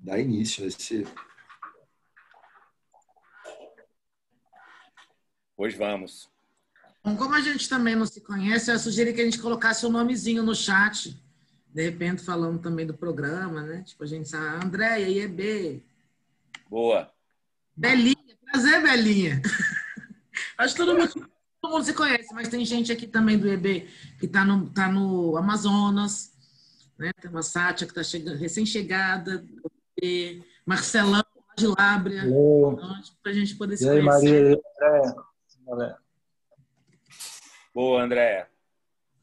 dar início a esse... Pois vamos. Bom, como a gente também não se conhece, eu sugeri que a gente colocasse o nomezinho no chat, de repente falando também do programa, né? Tipo, a gente sabe, Andréia, IEB. Boa. Belinha, prazer, Belinha. Acho que todo mundo se conhece, mas tem gente aqui também do IEB que tá no Amazonas, né? Tem uma Sátia que está recém-chegada, Marcelão, de Lábrea, para a gente poder se E aí, conhecer. Maria? Boa, Andréia.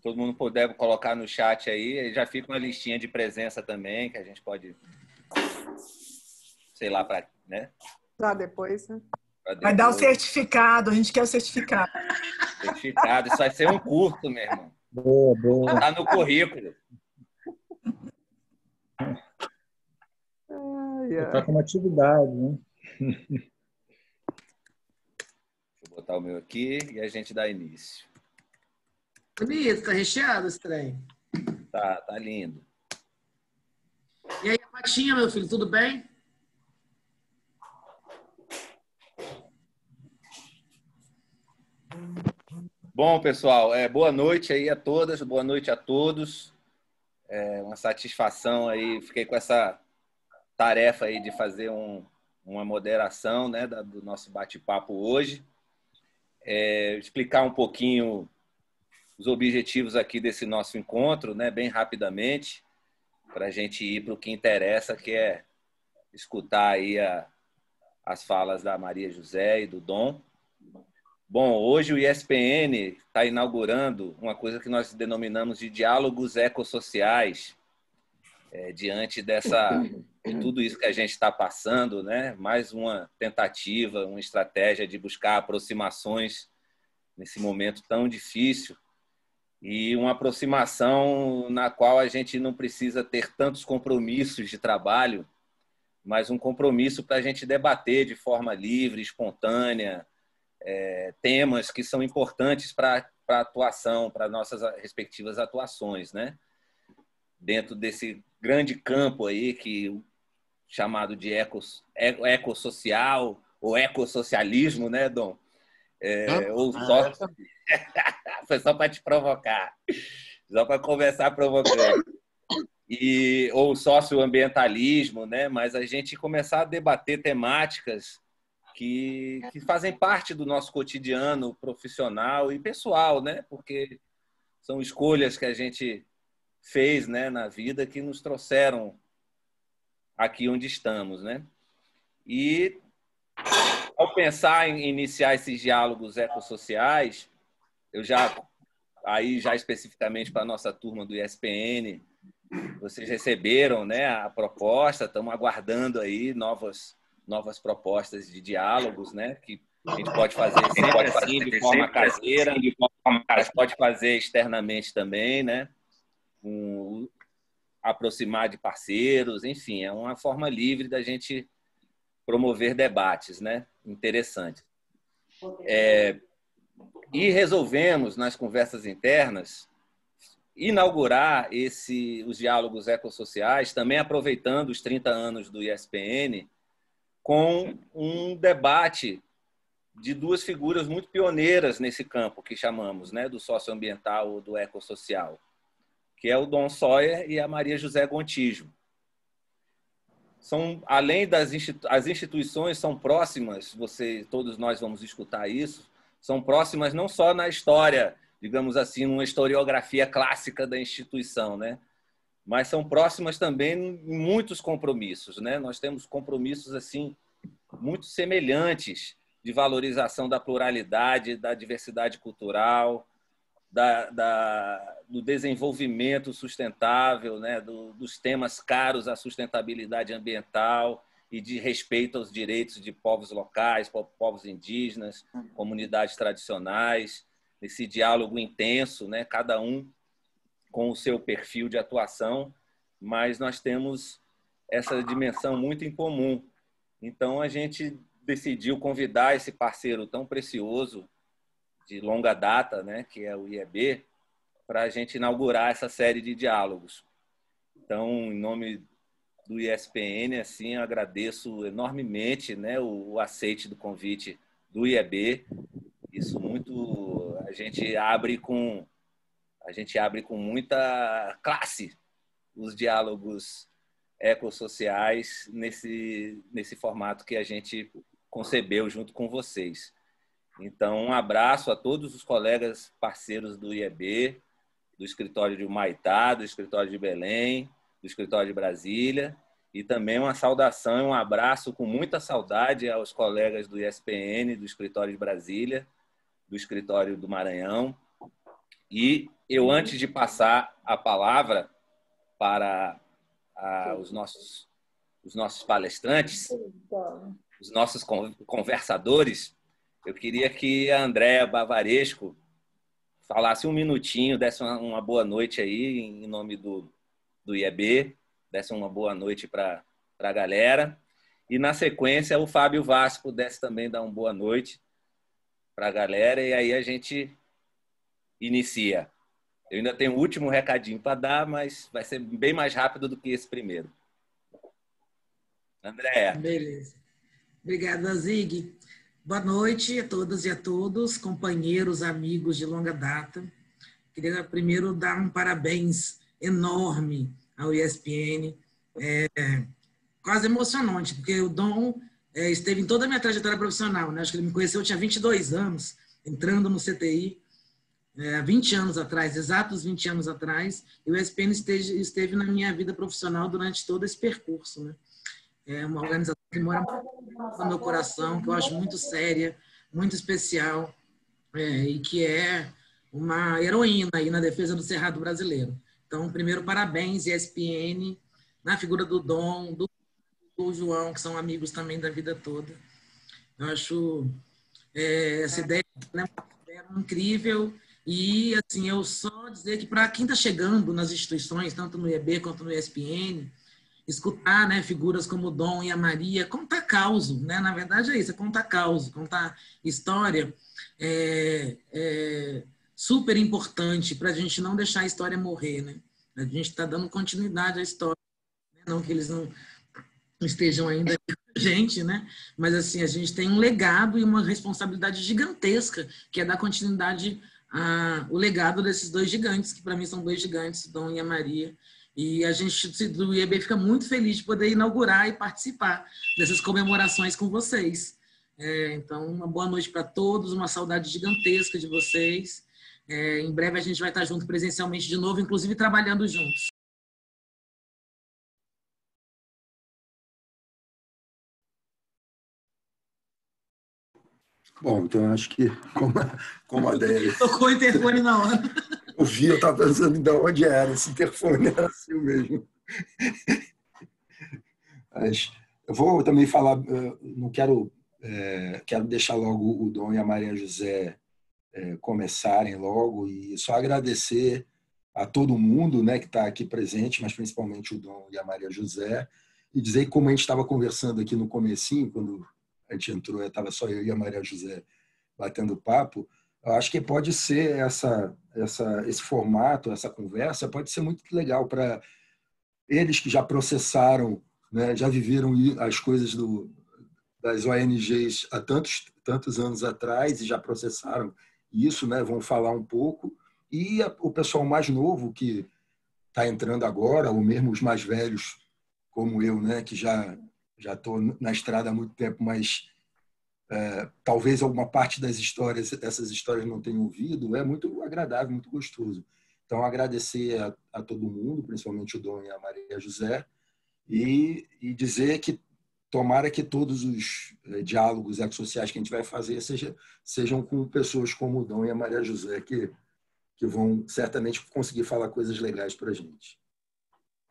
Todo mundo puder colocar no chat aí, já fica uma listinha de presença também, que a gente pode, sei lá, para, né? Para depois, né? Vai dar o certificado, a gente quer o certificado. Certificado, isso vai ser um curso, meu irmão. Boa. Está no currículo. Está como atividade, né? Deixa eu botar o meu aqui e a gente dá início. Bonito, tá recheado esse trem. Tá lindo. E aí, Patinha, meu filho, tudo bem? Bom, pessoal, boa noite aí a todas, boa noite a todos. É uma satisfação aí, fiquei com essa tarefa aí de fazer uma moderação, né, do nosso bate-papo hoje. Explicar um pouquinho os objetivos aqui desse nosso encontro, né, bem rapidamente, para a gente ir para o que interessa, que é escutar aí as falas da Maria José e do Dom. Bom, hoje o ISPN está inaugurando uma coisa que nós denominamos de diálogos ecossociais, diante de tudo isso que a gente está passando, né? Mais uma tentativa, uma estratégia de buscar aproximações nesse momento tão difícil e uma aproximação na qual a gente não precisa ter tantos compromissos de trabalho, mas um compromisso para a gente debater de forma livre, espontânea, temas que são importantes para a atuação, para nossas respectivas atuações, né? Dentro desse grande campo aí chamado de ecossocial ou ecossocialismo, né, Dom? Foi só para te provocar, só para conversar provocando. Ou socioambientalismo, né? Mas a gente começar a debater temáticas que fazem parte do nosso cotidiano profissional e pessoal, né? Porque são escolhas que a gente fez, né, na vida que nos trouxeram aqui onde estamos, né? E ao pensar em iniciar esses diálogos ecossociais, eu já especificamente para a nossa turma do ISPN, vocês receberam, né, a proposta, estamos aguardando aí novas propostas de diálogos, né, que a gente pode fazer sempre assim, de forma caseira, mas pode fazer externamente também, né, aproximar de parceiros, enfim, é uma forma livre da gente promover debates, né, interessantes. E resolvemos, nas conversas internas, inaugurar os diálogos ecossociais, também aproveitando os 30 anos do ISPN, com um debate de duas figuras muito pioneiras nesse campo que chamamos, né, do socioambiental ou do ecossocial, que é o Dom Sawyer e a Maria José Gontijo. Além as instituições são próximas, todos nós vamos escutar isso, são próximas não só na história, digamos assim, uma historiografia clássica da instituição, né? Mas são próximas também em muitos compromissos, né? Nós temos compromissos assim muito semelhantes de valorização da pluralidade, da diversidade cultural, do desenvolvimento sustentável, né? Dos temas caros à sustentabilidade ambiental e de respeito aos direitos de povos locais, povos indígenas, comunidades tradicionais, esse diálogo intenso, né? Cada um com o seu perfil de atuação, mas nós temos essa dimensão muito em comum. Então, a gente decidiu convidar esse parceiro tão precioso, de longa data, né, que é o IEB, para a gente inaugurar essa série de diálogos. Então, em nome do ISPN, assim, eu agradeço enormemente, né, o aceite do convite do IEB. Isso muito a gente abre com muita classe os diálogos ecossociais nesse formato que a gente concebeu junto com vocês. Então, um abraço a todos os colegas parceiros do IEB, do escritório de Humaitá, do escritório de Belém, do escritório de Brasília, e também uma saudação e um abraço com muita saudade aos colegas do ISPN, do escritório de Brasília, do escritório do Maranhão. E eu, antes de passar a palavra para os nossos palestrantes, os nossos conversadores, eu queria que a Andréa Bavaresco falasse um minutinho, desse uma boa noite aí, em nome do IEB, desse uma boa noite para a galera. E, na sequência, o Fábio Vasco desse também dar uma boa noite para a galera, e aí a gente inicia. Eu ainda tenho o último recadinho para dar, mas vai ser bem mais rápido do que esse primeiro. Andréa. Beleza. Obrigada, Zig. Boa noite a todas e a todos, companheiros, amigos de longa data. Queria primeiro dar um parabéns enorme ao ISPN. Quase emocionante, porque o Dom esteve em toda a minha trajetória profissional, né? Acho que ele me conheceu, eu tinha 22 anos, entrando no CTI, 20 anos atrás, exatos 20 anos atrás, e o ISPN esteve na minha vida profissional durante todo esse percurso, né? É uma organização que mora no meu coração, que eu acho muito séria, muito especial, e que é uma heroína aí na defesa do Cerrado brasileiro. Então, primeiro, parabéns, ISPN, na figura do Dom, do João, que são amigos também da vida toda. Eu acho essa ideia, né, incrível. E, assim, eu só dizer que para quem está chegando nas instituições, tanto no IEB quanto no ISPN, escutar, né, figuras como o Dom e a Maria, contar causo, né? Na verdade é isso, é contar causo, contar história é super importante para a gente não deixar a história morrer, né? A gente está dando continuidade à história, né? Não que eles não estejam ainda com a gente, né? Mas assim, a gente tem um legado e uma responsabilidade gigantesca, que é dar continuidade ao legado desses dois gigantes, que para mim são dois gigantes, o Dom e a Maria. E a gente do IEB fica muito feliz de poder inaugurar e participar dessas comemorações com vocês. Então, uma boa noite para todos, uma saudade gigantesca de vocês. Em breve a gente vai estar junto presencialmente de novo, inclusive trabalhando juntos. Bom, então acho que, como a ideia... Tocou o interfone na hora. Eu estava pensando de onde era, esse interfone era assim mesmo. Mas eu vou também falar, não quero deixar logo o Dom e a Maria José começarem logo, e só agradecer a todo mundo, né, que está aqui presente, mas principalmente o Dom e a Maria José, e dizer que, como a gente estava conversando aqui no comecinho, quando a gente entrou, estava só eu e a Maria José batendo papo, eu acho que pode ser esse formato, essa conversa, pode ser muito legal para eles que já processaram, né, já viveram as coisas das ONGs há tantos anos atrás e já processaram isso, né, vão falar um pouco. E o pessoal mais novo que está entrando agora, ou mesmo os mais velhos, como eu, né, que já estou na estrada há muito tempo, mas talvez alguma parte essas histórias não tenham ouvido, é muito agradável, muito gostoso. Então, agradecer a todo mundo, principalmente o Dom e a Maria José, e dizer que tomara que todos os diálogos ecossociais que a gente vai fazer sejam com pessoas como o Dom e a Maria José, que vão certamente conseguir falar coisas legais para a gente.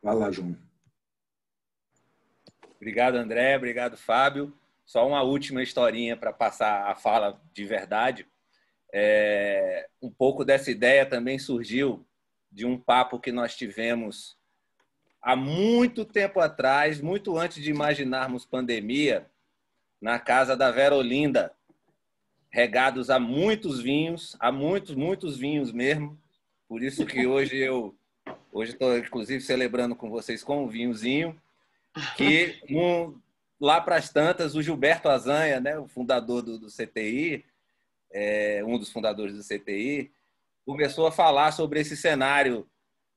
Vai lá, João. Obrigado, André. Obrigado, Fábio. Só uma última historinha para passar a fala de verdade. Um pouco dessa ideia também surgiu de um papo que nós tivemos há muito tempo atrás, muito antes de imaginarmos pandemia, na casa da Vera Olinda, regados a muitos vinhos, a muitos vinhos mesmo. Por isso que hoje estou, inclusive, celebrando com vocês com um vinhozinho. que lá para as tantas, o Gilberto Azanha, né, o fundador do CTI, um dos fundadores do CTI, começou a falar sobre esse cenário,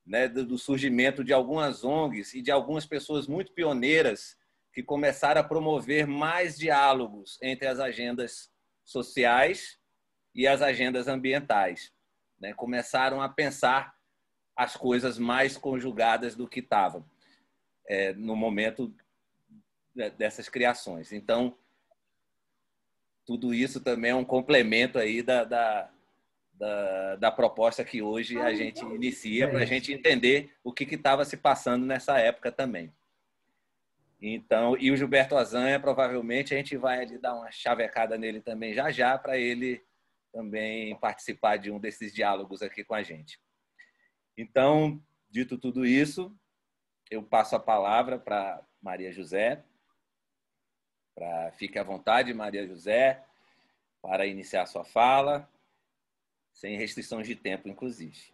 né, do surgimento de algumas ONGs e de algumas pessoas muito pioneiras que começaram a promover mais diálogos entre as agendas sociais e as agendas ambientais, né? Começaram a pensar as coisas mais conjugadas do que estavam no momento dessas criações. Então, tudo isso também é um complemento aí da proposta que hoje a gente inicia para a gente entender o que estava se passando nessa época também. Então, e o Gilberto Azanha, provavelmente a gente vai ali dar uma chavecada nele também já para ele também participar de um desses diálogos aqui com a gente. Então, dito tudo isso, eu passo a palavra para Maria José. Fique à vontade, Maria José, para iniciar sua fala, sem restrições de tempo, inclusive.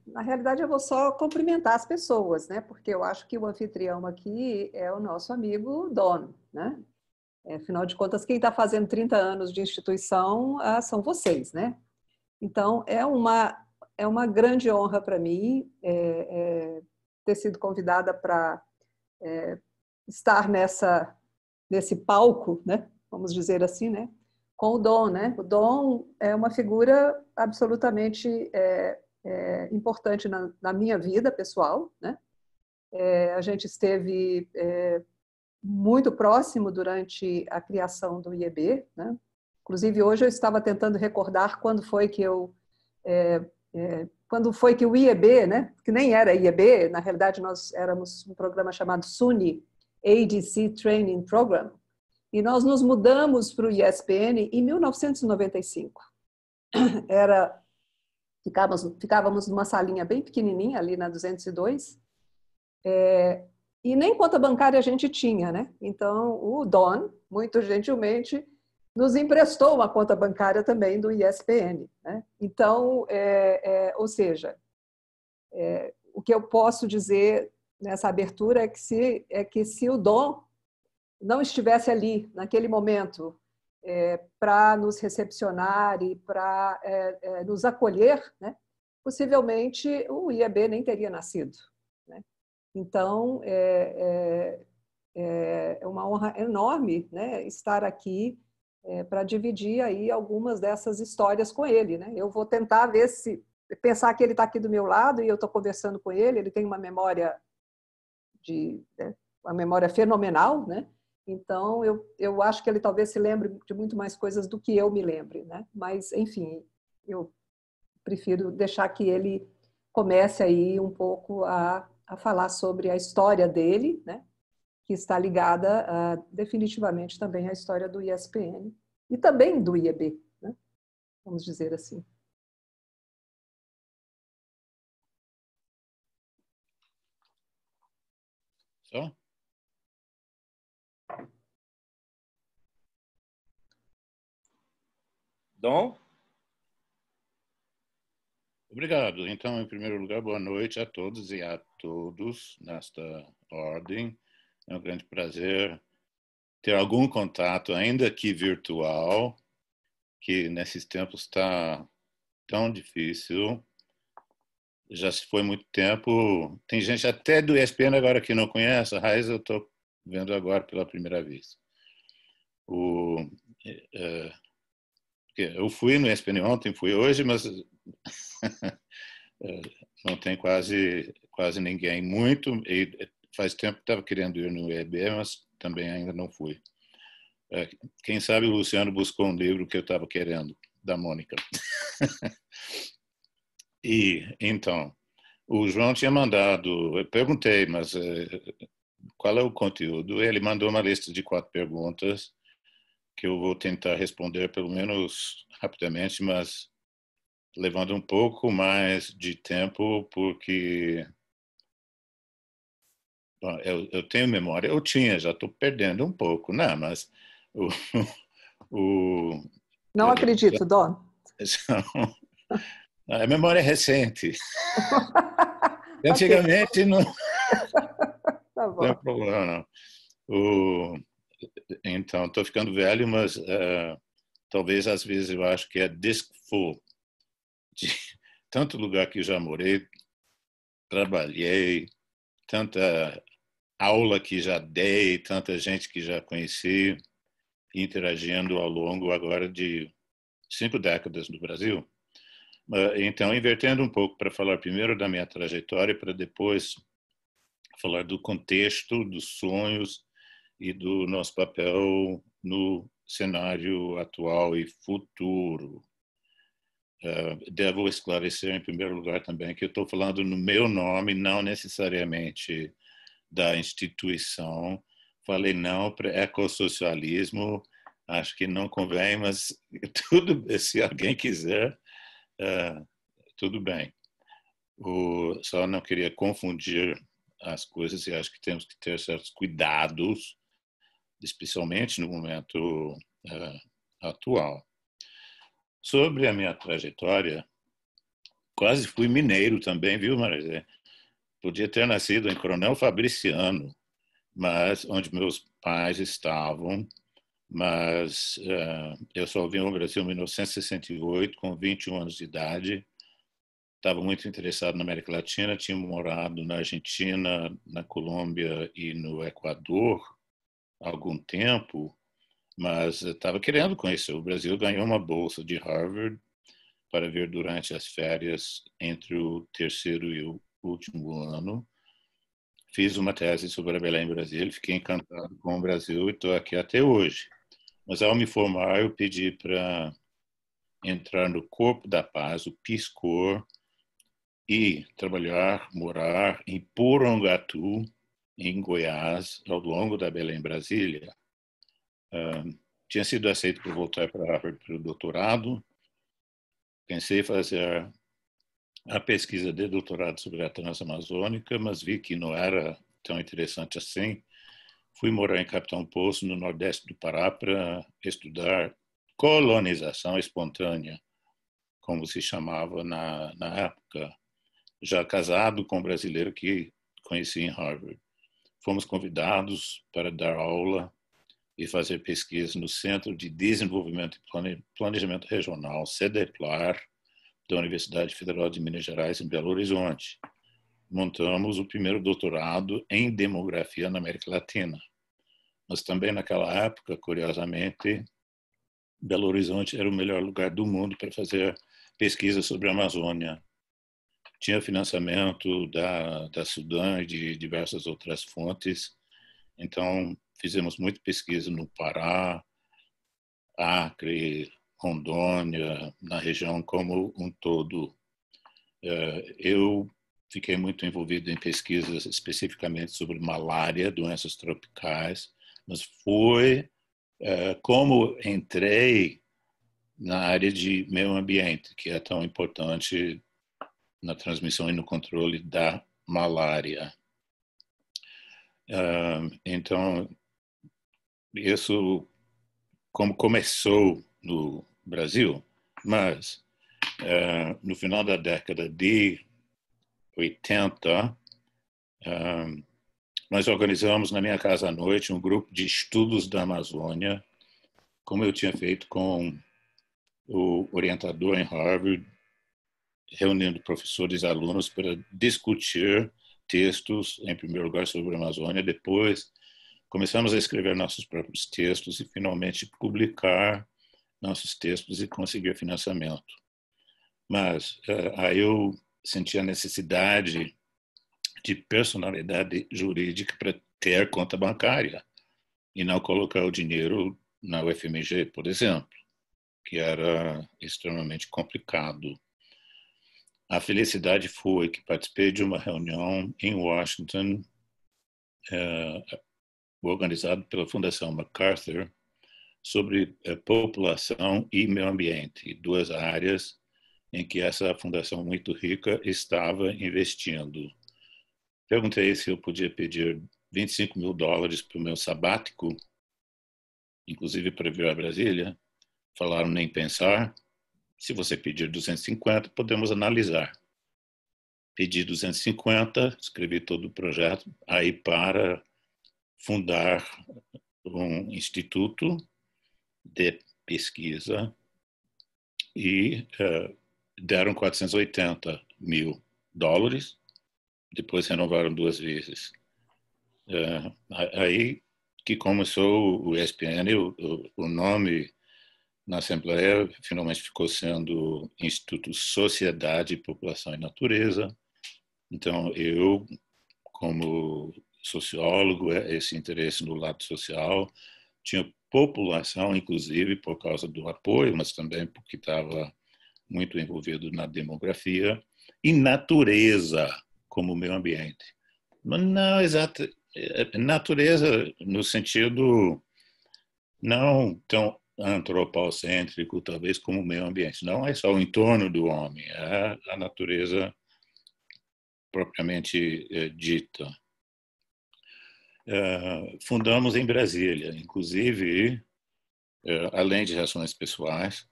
Na realidade, eu vou só cumprimentar as pessoas, né? Porque eu acho que o anfitrião aqui é o nosso amigo Don, né? Afinal de contas, quem está fazendo 30 anos de instituição são vocês, né? Então, é uma grande honra para mim ter sido convidada para estar nesse palco, né? Vamos dizer assim, né? Com o Don, né? O Don é uma figura absolutamente importante na minha vida pessoal, né? A gente esteve muito próximo durante a criação do IEB, né? Inclusive, hoje eu estava tentando recordar quando foi que o IEB, né? Que nem era IEB, na realidade nós éramos um programa chamado SUNY, ADC Training Program, e nós nos mudamos para o ISPN em 1995. Ficávamos numa salinha bem pequenininha, ali na 202, e nem conta bancária a gente tinha, né? Então, o Don, muito gentilmente, nos emprestou uma conta bancária também do ISPN, né? Então, ou seja, o que eu posso dizer nessa abertura é que se o Don não estivesse ali, naquele momento, para nos recepcionar e para nos acolher, né? Possivelmente o IEB nem teria nascido, né? Então, é uma honra enorme, né, estar aqui para dividir aí algumas dessas histórias com ele, né? Eu vou tentar pensar que ele está aqui do meu lado e eu estou conversando com ele. Ele tem uma memória uma memória fenomenal, né? Então, eu acho que ele talvez se lembre de muito mais coisas do que eu me lembre, né? Mas, enfim, eu prefiro deixar que ele comece aí um pouco a falar sobre a história dele, né? Que está ligada definitivamente também à história do ISPN e também do IEB, né? Vamos dizer assim. Só? Dom? Obrigado. Então, em primeiro lugar, boa noite a todos e a todos nesta ordem. É um grande prazer ter algum contato, ainda que virtual, que nesses tempos está tão difícil. Já se foi muito tempo. Tem gente até do ESPN agora que não conhece. A Raiz eu estou vendo agora pela primeira vez. Eu fui no ESPN ontem, fui hoje, mas não tem quase ninguém. Muito, e faz tempo que estava querendo ir no EB, mas também ainda não fui. Quem sabe o Luciano buscou um livro que eu estava querendo, da Mônica. E, então, o João tinha mandado, eu perguntei, mas qual é o conteúdo? Ele mandou uma lista de 4 perguntas que eu vou tentar responder pelo menos rapidamente, mas levando um pouco mais de tempo, porque bom, eu tenho memória, eu tinha, já estou perdendo um pouco, né? Mas não acredito, Don. A memória é recente. Antigamente não Tá tem bom. problema, não. Então, estou ficando velho, mas talvez às vezes eu acho que é discful de tanto lugar que já morei, trabalhei, tanta aula que já dei, tanta gente que já conheci, interagindo ao longo agora de 5 décadas no Brasil. Então, invertendo um pouco para falar primeiro da minha trajetória, para depois falar do contexto, dos sonhos e do nosso papel no cenário atual e futuro. Devo esclarecer, em primeiro lugar, também que eu estou falando no meu nome, não necessariamente da instituição. Falei não para ecossocialismo, acho que não convém, mas tudo, se alguém quiser, tudo bem. Só não queria confundir as coisas e acho que temos que ter certos cuidados, especialmente no momento atual. Sobre a minha trajetória, quase fui mineiro também, viu, Marizé? Podia ter nascido em Coronel Fabriciano, mas onde meus pais estavam, mas eu só vim ao Brasil em 1968, com 21 anos de idade. Estava muito interessado na América Latina, tinha morado na Argentina, na Colômbia e no Equador há algum tempo, mas estava querendo conhecer o Brasil. Ganhou uma bolsa de Harvard para vir durante as férias entre o terceiro e o último ano. Fiz uma tese sobre a Belém Brasil, fiquei encantado com o Brasil e estou aqui até hoje. Mas ao me formar, eu pedi para entrar no Corpo da Paz, o Peace Corps, e trabalhar, morar em Porongatu, em Goiás, ao longo da Belém Brasília. Tinha sido aceito para voltar para Harvard para o doutorado. Pensei em fazer a pesquisa de doutorado sobre a Transamazônica, mas vi que não era tão interessante assim. Fui morar em Capitão Poço, no nordeste do Pará, para estudar colonização espontânea, como se chamava na época, já casado com um brasileiro que conheci em Harvard. Fomos convidados para dar aula e fazer pesquisa no Centro de Desenvolvimento e Planejamento Regional, CEDEPLAR, da Universidade Federal de Minas Gerais, em Belo Horizonte. Montamos o primeiro doutorado em demografia na América Latina. Mas também naquela época, curiosamente, Belo Horizonte era o melhor lugar do mundo para fazer pesquisa sobre a Amazônia. Tinha financiamento da Sudã e de diversas outras fontes. Então, fizemos muita pesquisa no Pará, Acre, Rondônia, na região como um todo. Eu fiquei muito envolvido em pesquisas especificamente sobre malária, doenças tropicais, mas foi como entrei na área de meio ambiente, que é tão importante na transmissão e no controle da malária. Então, isso como começou no Brasil, mas no final da década de 80, nós organizamos na minha casa à noite um grupo de estudos da Amazônia, como eu tinha feito com o orientador em Harvard, reunindo professores e alunos para discutir textos, em primeiro lugar, sobre a Amazônia. Depois, começamos a escrever nossos próprios textos e, finalmente, publicar nossos textos e conseguir financiamento. Mas aí eu senti a necessidade de personalidade jurídica para ter conta bancária e não colocar o dinheiro na UFMG, por exemplo, que era extremamente complicado. A felicidade foi que participei de uma reunião em Washington, organizada pela Fundação MacArthur, sobre população e meio ambiente, duas áreas em que essa fundação muito rica estava investindo. Perguntei se eu podia pedir $25 mil para o meu sabático, inclusive para vir a Brasília. Falaram nem pensar. Se você pedir 250, podemos analisar. pedi 250, escrevi todo o projeto aí para fundar um instituto de pesquisa e deram $480 mil. Depois renovaram 2 vezes. Aí que começou o ESPN, o nome na Assembleia finalmente ficou sendo Instituto Sociedade, População e Natureza. Então, eu, como sociólogo, esse interesse no lado social, tinha população, inclusive, por causa do apoio, mas também porque estava muito envolvido na demografia, e natureza como meio ambiente. Mas não, exato, natureza no sentido não tão antropocêntrico, talvez, como o meio ambiente. Não é só o entorno do homem, é a natureza propriamente dita. Fundamos em Brasília, inclusive, além de razões pessoais,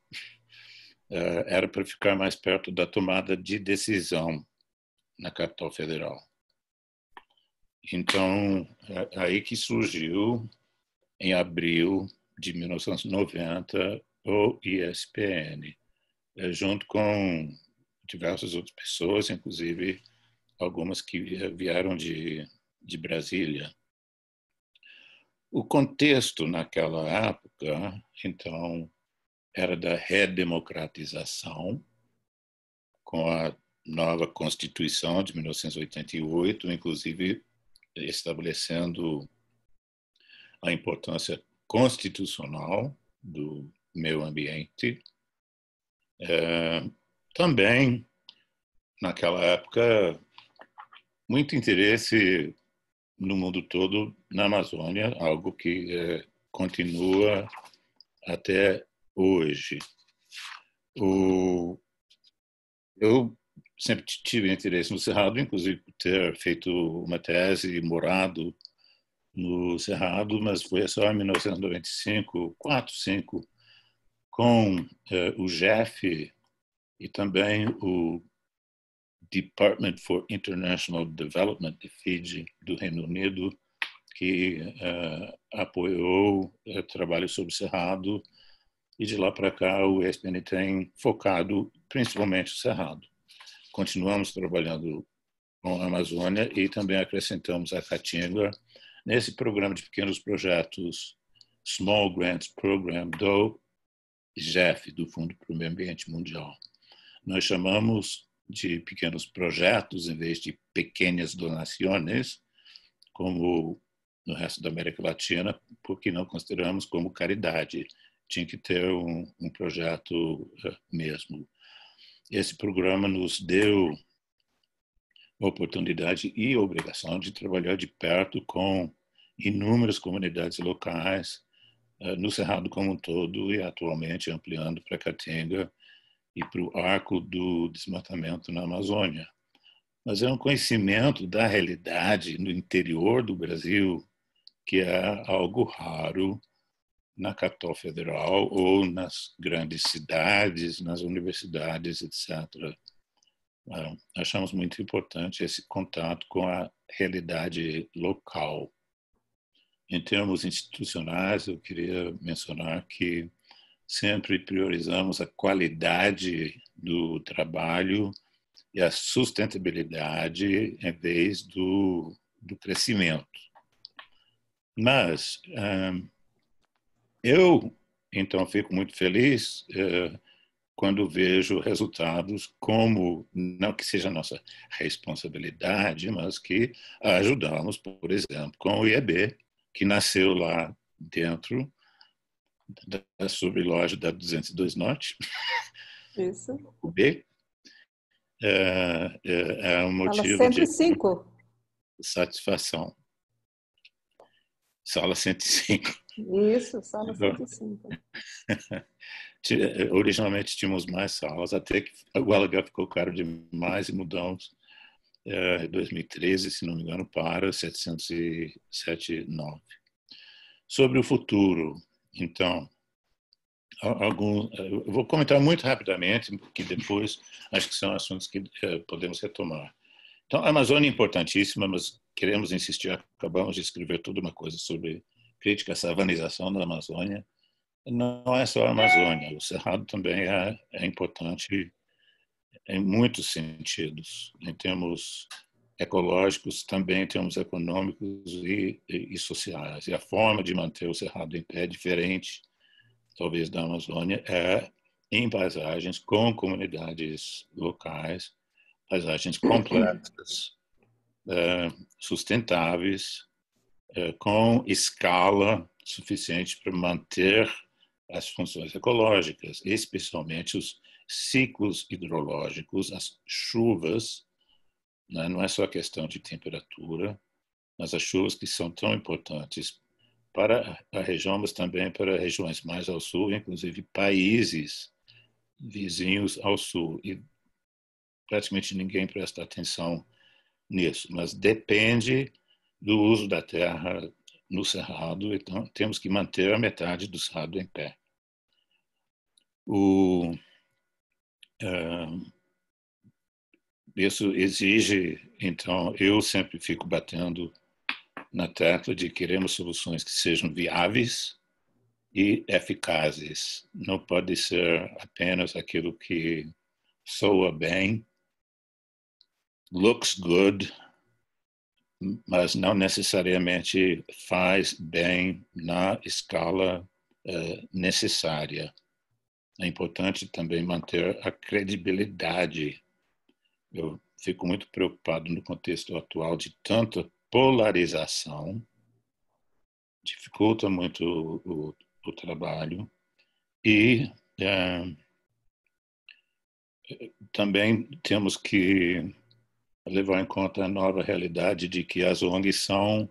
era para ficar mais perto da tomada de decisão na capital federal. Então, aí que surgiu, em abril de 1990, o ESPN, junto com diversas outras pessoas, inclusive algumas que vieram de Brasília. O contexto naquela época, então, era da redemocratização, com a nova Constituição de 1988, inclusive estabelecendo a importância constitucional do meio ambiente. Também, naquela época, muito interesse no mundo todo na Amazônia, algo que continua até hoje. Eu sempre tive interesse no Cerrado, inclusive por ter feito uma tese e morado no Cerrado, mas foi só em 1995, 4, 5, com o GEF e também o Department for International Development de Fiji, do Reino Unido, que apoiou trabalho sobre o Cerrado, e de lá para cá o ESPN tem focado principalmente o Cerrado. Continuamos trabalhando com a Amazônia e também acrescentamos a Caatinga nesse programa de pequenos projetos Small Grants Program do GEF, do Fundo para o Meio Ambiente Mundial. Nós chamamos de pequenos projetos em vez de pequenas donações, como no resto da América Latina, porque não consideramos como caridade. Tinha que ter um projeto mesmo. Esse programa nos deu a oportunidade e a obrigação de trabalhar de perto com inúmeras comunidades locais no Cerrado como um todo e atualmente ampliando para Caatinga e para o arco do desmatamento na Amazônia. Mas é um conhecimento da realidade no interior do Brasil que é algo raro na capital federal ou nas grandes cidades, nas universidades, etc. Achamos muito importante esse contato com a realidade local. Em termos institucionais, eu queria mencionar que sempre priorizamos a qualidade do trabalho e a sustentabilidade em vez do crescimento. Mas eu, então, fico muito feliz quando vejo resultados como, não que seja nossa responsabilidade, mas que ajudamos, por exemplo, com o IEB, que nasceu lá dentro da subloja da 202 Norte. Isso. O B é um motivo Sala 105. de satisfação. Sala 105. Isso, sala 105. Originalmente tínhamos mais salas, até que o aluguel ficou caro demais e mudamos em 2013, se não me engano, para 707,9. Sobre o futuro, então, eu vou comentar muito rapidamente, porque depois acho que são assuntos que podemos retomar. Então, a Amazônia é importantíssima, mas queremos insistir, acabamos de escrever toda uma coisa sobre crítica à savanização da Amazônia. Não é só a Amazônia, o Cerrado também é importante em muitos sentidos, em termos ecológicos, também em termos econômicos e sociais. E a forma de manter o Cerrado em pé é diferente, talvez, da Amazônia, em paisagens com comunidades locais, paisagens complexas, sustentáveis, com escala suficiente para manter as funções ecológicas, especialmente os ciclos hidrológicos, as chuvas, né? Não é só questão de temperatura, mas as chuvas que são tão importantes para a região, mas também para regiões mais ao sul, inclusive países vizinhos ao sul. E praticamente ninguém presta atenção nisso, mas depende do uso da terra no Cerrado, então temos que manter a metade do Cerrado em pé. Isso exige, então, eu sempre fico batendo na tecla de queremos soluções que sejam viáveis e eficazes. Não pode ser apenas aquilo que soa bem, looks good, mas não necessariamente faz bem na escala necessária. É importante também manter a credibilidade. Eu fico muito preocupado no contexto atual de tanta polarização, dificulta muito o trabalho e também temos que levar em conta a nova realidade de que as ONGs são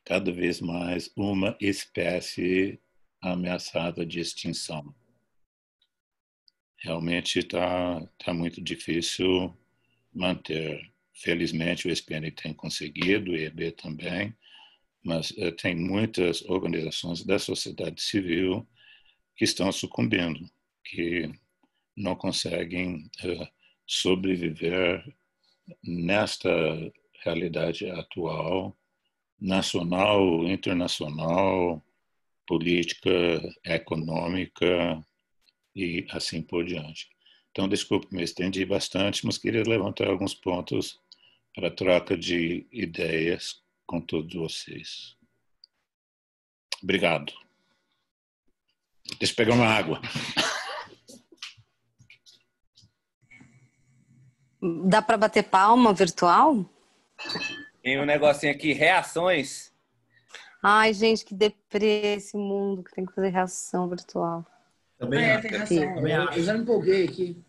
cada vez mais uma espécie ameaçada de extinção. Realmente está muito difícil manter. Felizmente o SPN tem conseguido, o IEB também, mas tem muitas organizações da sociedade civil que estão sucumbindo, que não conseguem sobreviver nesta realidade atual, nacional, internacional, política, econômica e assim por diante. Então, desculpe, me estendi bastante, mas queria levantar alguns pontos para troca de ideias com todos vocês. Obrigado. Deixa eu pegar uma água. Dá para bater palma virtual? Tem um negocinho aqui, reações. Ai, gente, que deprê esse mundo que tem que fazer reação virtual. Também tem razão. Eu já me empolguei aqui.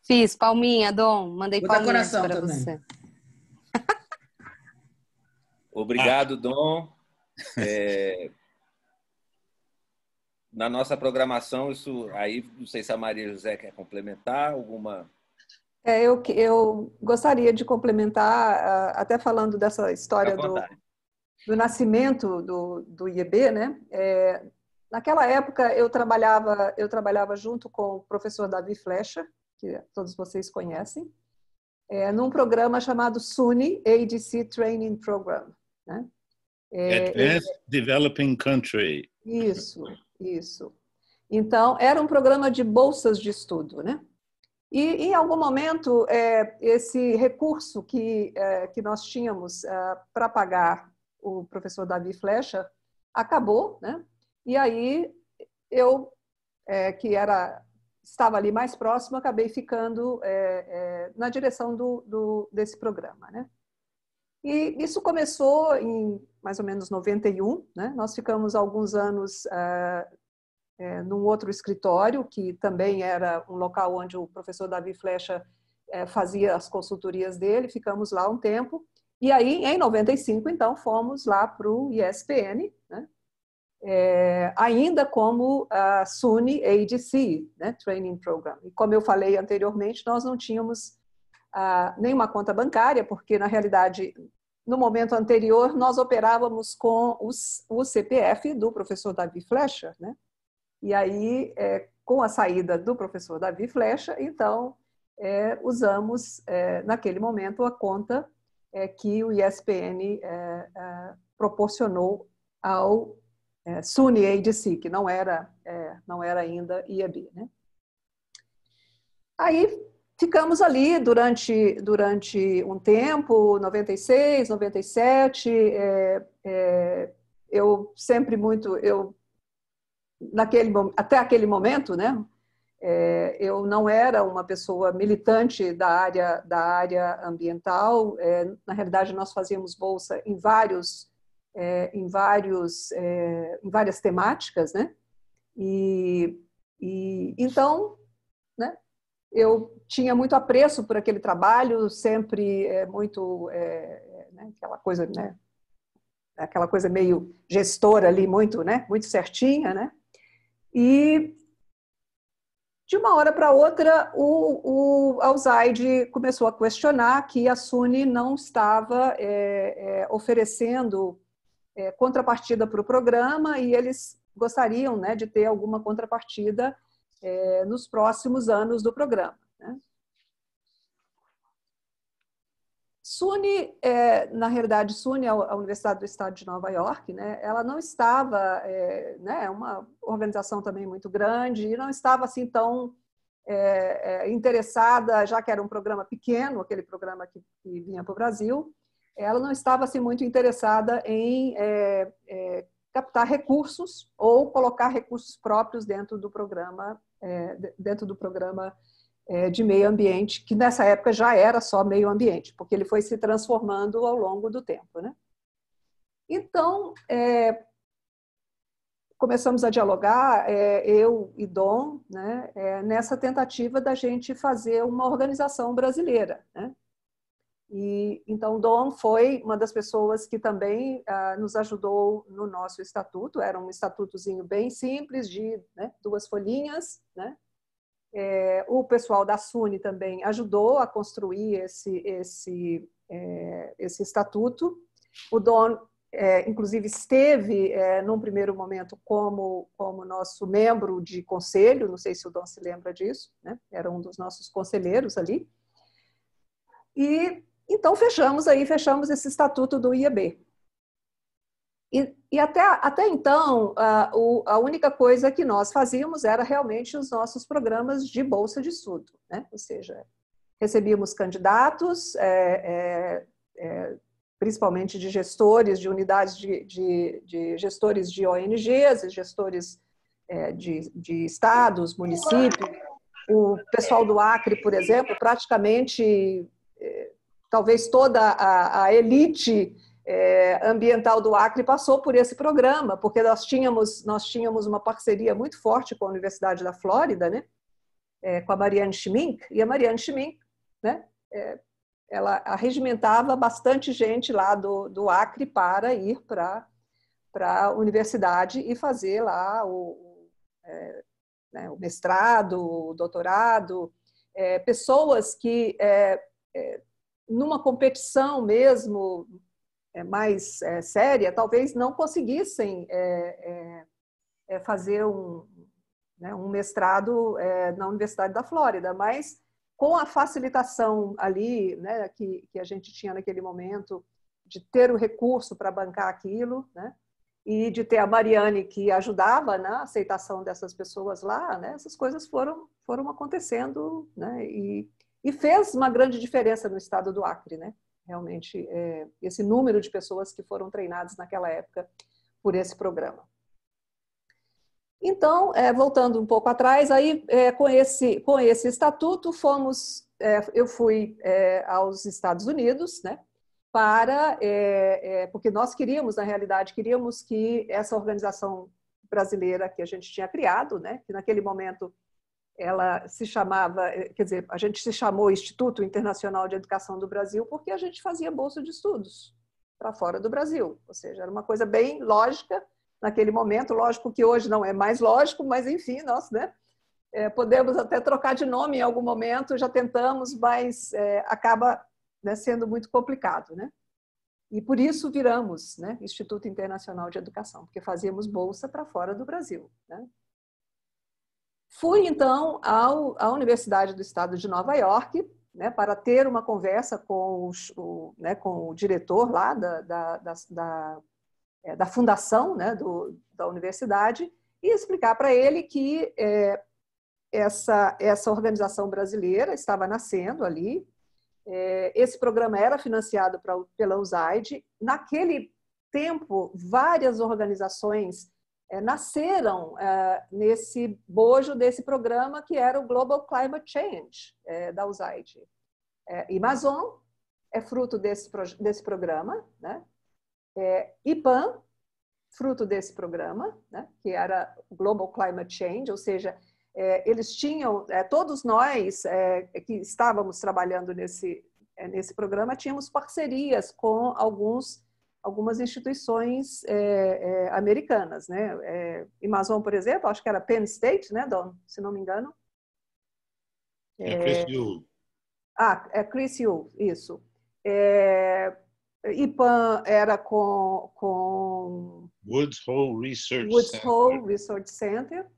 Fiz, palminha, Dom. Mandei palminha para você. Obrigado, Dom. Na nossa programação, isso aí, não sei se a Maria José quer complementar alguma... Eu gostaria de complementar, até falando dessa história do nascimento do IEB, né? Naquela época, eu trabalhava junto com o professor Davi Flecha, que todos vocês conhecem, num programa chamado SUNY ADC Training Program, né? Advanced Developing Country. Isso. Então, era um programa de bolsas de estudo, né? E, em algum momento, esse recurso que nós tínhamos para pagar o professor Davi Flecha acabou, né? E aí, eu, que estava ali mais próximo, acabei ficando na direção desse programa, né? E isso começou em mais ou menos 91, né? Nós ficamos alguns anos num outro escritório, que também era um local onde o professor Davi Flecha fazia as consultorias dele, ficamos lá um tempo, e aí, em 95, então, fomos lá para o ISPN, né? Ainda como a SUNY ADC, né? Training Program. E como eu falei anteriormente, nós não tínhamos nenhuma conta bancária, porque, na realidade, no momento anterior, nós operávamos com o CPF do professor Davi Flecha, né? E aí, com a saída do professor Davi Flecha, então, usamos, naquele momento, a conta que o ISPN proporcionou ao SUNY ADC, que não era ainda IAB, né? Aí ficamos ali durante um tempo, 96, 97, eu sempre muito, até aquele momento, né, eu não era uma pessoa militante da área ambiental. Na realidade, nós fazíamos bolsa em várias temáticas, né? Então, né, eu tinha muito apreço por aquele trabalho, sempre muito, né, aquela coisa meio gestora ali, muito, né, muito certinha, né? E de uma hora para outra, o Alzaide começou a questionar que a SUNY não estava oferecendo contrapartida para o programa, e eles gostariam, né, de ter alguma contrapartida nos próximos anos do programa, né? SUNY, na realidade, SUNY, a Universidade do Estado de Nova York, né, ela não estava, né, uma organização também muito grande, e não estava assim tão interessada, já que era um programa pequeno, aquele programa que vinha para o Brasil, ela não estava assim muito interessada em captar recursos ou colocar recursos próprios dentro do programa de meio ambiente, que nessa época já era só meio ambiente, porque ele foi se transformando ao longo do tempo, né? Então, começamos a dialogar, eu e Dom, né, nessa tentativa da gente fazer uma organização brasileira, né? E então Dom foi uma das pessoas que também nos ajudou no nosso estatuto. Era um estatutozinho bem simples, de 2 folhinhas, né? O pessoal da SUNY também ajudou a construir esse estatuto. O Dom, inclusive, esteve, num primeiro momento, como nosso membro de conselho, não sei se o Dom se lembra disso, né? Era um dos nossos conselheiros ali. E então fechamos esse estatuto do IAB. E até então, a única coisa que nós fazíamos era realmente os nossos programas de bolsa de estudo, né? Ou seja, recebíamos candidatos, principalmente de gestores, de unidades de gestores de ONGs, gestores de estados, municípios. O pessoal do Acre, por exemplo, praticamente, talvez toda a elite ambiental do Acre passou por esse programa, porque nós tínhamos uma parceria muito forte com a Universidade da Flórida, né? Com a Marianne Schmink, e a Marianne Schmink, né, ela arregimentava bastante gente lá do Acre para ir para a universidade e fazer lá o mestrado, o doutorado, pessoas que, numa competição mesmo mais séria, talvez não conseguissem fazer um mestrado na Universidade da Flórida, mas com a facilitação ali, né, que a gente tinha naquele momento, de ter o recurso para bancar aquilo, né, e de ter a Mariane que ajudava na aceitação dessas pessoas lá, né, essas coisas foram acontecendo, né, e fez uma grande diferença no estado do Acre, né? Realmente, esse número de pessoas que foram treinadas naquela época por esse programa. Então, voltando um pouco atrás, aí com esse estatuto eu fui aos Estados Unidos, né? Porque nós queríamos, na realidade, que essa organização brasileira que a gente tinha criado, né? Que naquele momento ela se chamava, quer dizer, a gente se chamou Instituto Internacional de Educação do Brasil porque a gente fazia bolsa de estudos para fora do Brasil, ou seja, era uma coisa bem lógica naquele momento. Lógico que hoje não é mais lógico, mas enfim, nós, né, podemos até trocar de nome em algum momento, já tentamos, mas acaba, né, sendo muito complicado, né? E por isso viramos, né, Instituto Internacional de Educação, porque fazíamos bolsa para fora do Brasil, né? Fui, então, à Universidade do Estado de Nova York, né, para ter uma conversa com com o diretor lá da fundação, né, da universidade, e explicar para ele que essa organização brasileira estava nascendo ali. Esse programa era financiado pela USAID. Naquele tempo, várias organizações nasceram nesse bojo desse programa, que era o Global Climate Change da USAID. Amazon é fruto desse programa, né? IPAN, fruto desse programa, né? Que era o Global Climate Change, ou seja, eles tinham, todos nós que estávamos trabalhando nesse programa, tínhamos parcerias com algumas instituições americanas, né? Amazon, por exemplo, acho que era Penn State, né, Don? Se não me engano. Chris Yu. Chris Yu, isso. IPAN era com Woods Hole Research Center.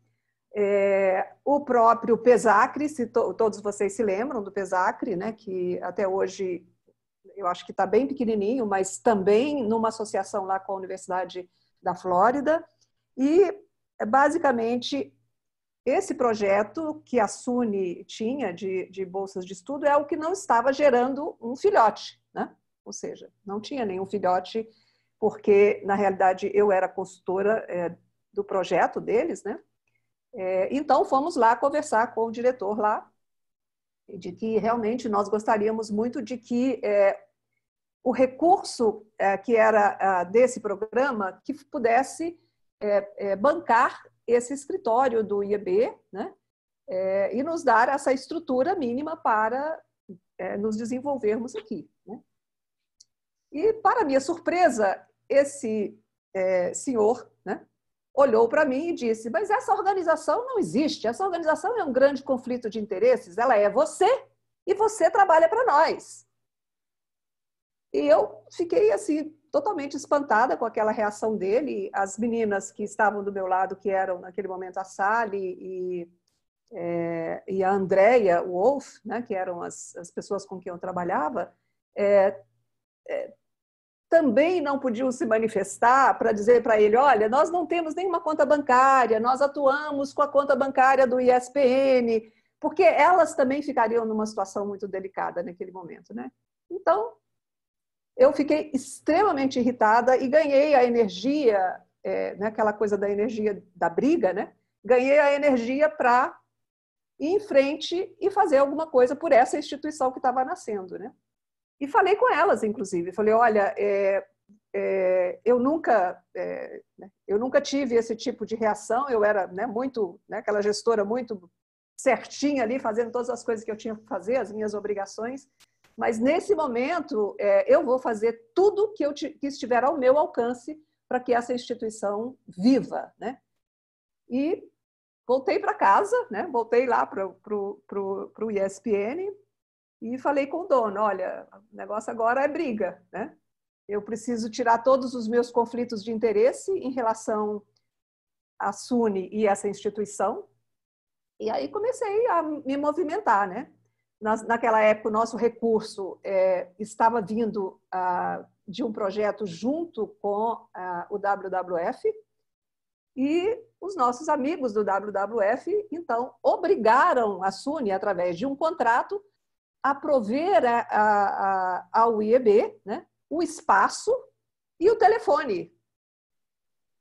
O próprio PESACRE, todos vocês se lembram do PESACRE, né, que até hoje eu acho que está bem pequenininho, mas também numa associação lá com a Universidade da Flórida. E, basicamente, esse projeto que a SUNY tinha de bolsas de estudo é o que não estava gerando um filhote, né? Ou seja, não tinha nenhum filhote, porque, na realidade, eu era consultora do projeto deles, né? Então, fomos lá conversar com o diretor lá, de que realmente nós gostaríamos muito de que o recurso que era desse programa que pudesse bancar esse escritório do IEB, né? E nos dar essa estrutura mínima para nos desenvolvermos aqui, né? E, para minha surpresa, esse senhor, né, olhou para mim e disse: mas essa organização não existe, essa organização é um grande conflito de interesses, ela é você e você trabalha para nós. E eu fiquei assim, totalmente espantada com aquela reação dele. As meninas que estavam do meu lado, que eram naquele momento a Sally e a Andrea Wolf, né, que eram as pessoas com quem eu trabalhava, também não podiam se manifestar para dizer para ele: olha, nós não temos nenhuma conta bancária, nós atuamos com a conta bancária do ISPN, porque elas também ficariam numa situação muito delicada naquele momento, né? Então, eu fiquei extremamente irritada e ganhei a energia, né, aquela coisa da energia da briga, né? Ganhei a energia para ir em frente e fazer alguma coisa por essa instituição que estava nascendo, né? E falei com elas, inclusive. Falei: olha, eu nunca tive esse tipo de reação. Eu era, né, muito, né, aquela gestora muito certinha ali, fazendo todas as coisas que eu tinha que fazer, as minhas obrigações. Mas, nesse momento, eu vou fazer tudo que estiver ao meu alcance para que essa instituição viva, né? E voltei para casa, né? Voltei lá para o ISPN e falei com o dono: olha, o negócio agora é briga, né? Eu preciso tirar todos os meus conflitos de interesse em relação à SUNY e essa instituição. E aí comecei a me movimentar, né? Naquela época, o nosso recurso estava vindo de um projeto junto com o WWF, e os nossos amigos do WWF, então, obrigaram a SUNY, através de um contrato, a prover ao IEB, né, o espaço e o telefone,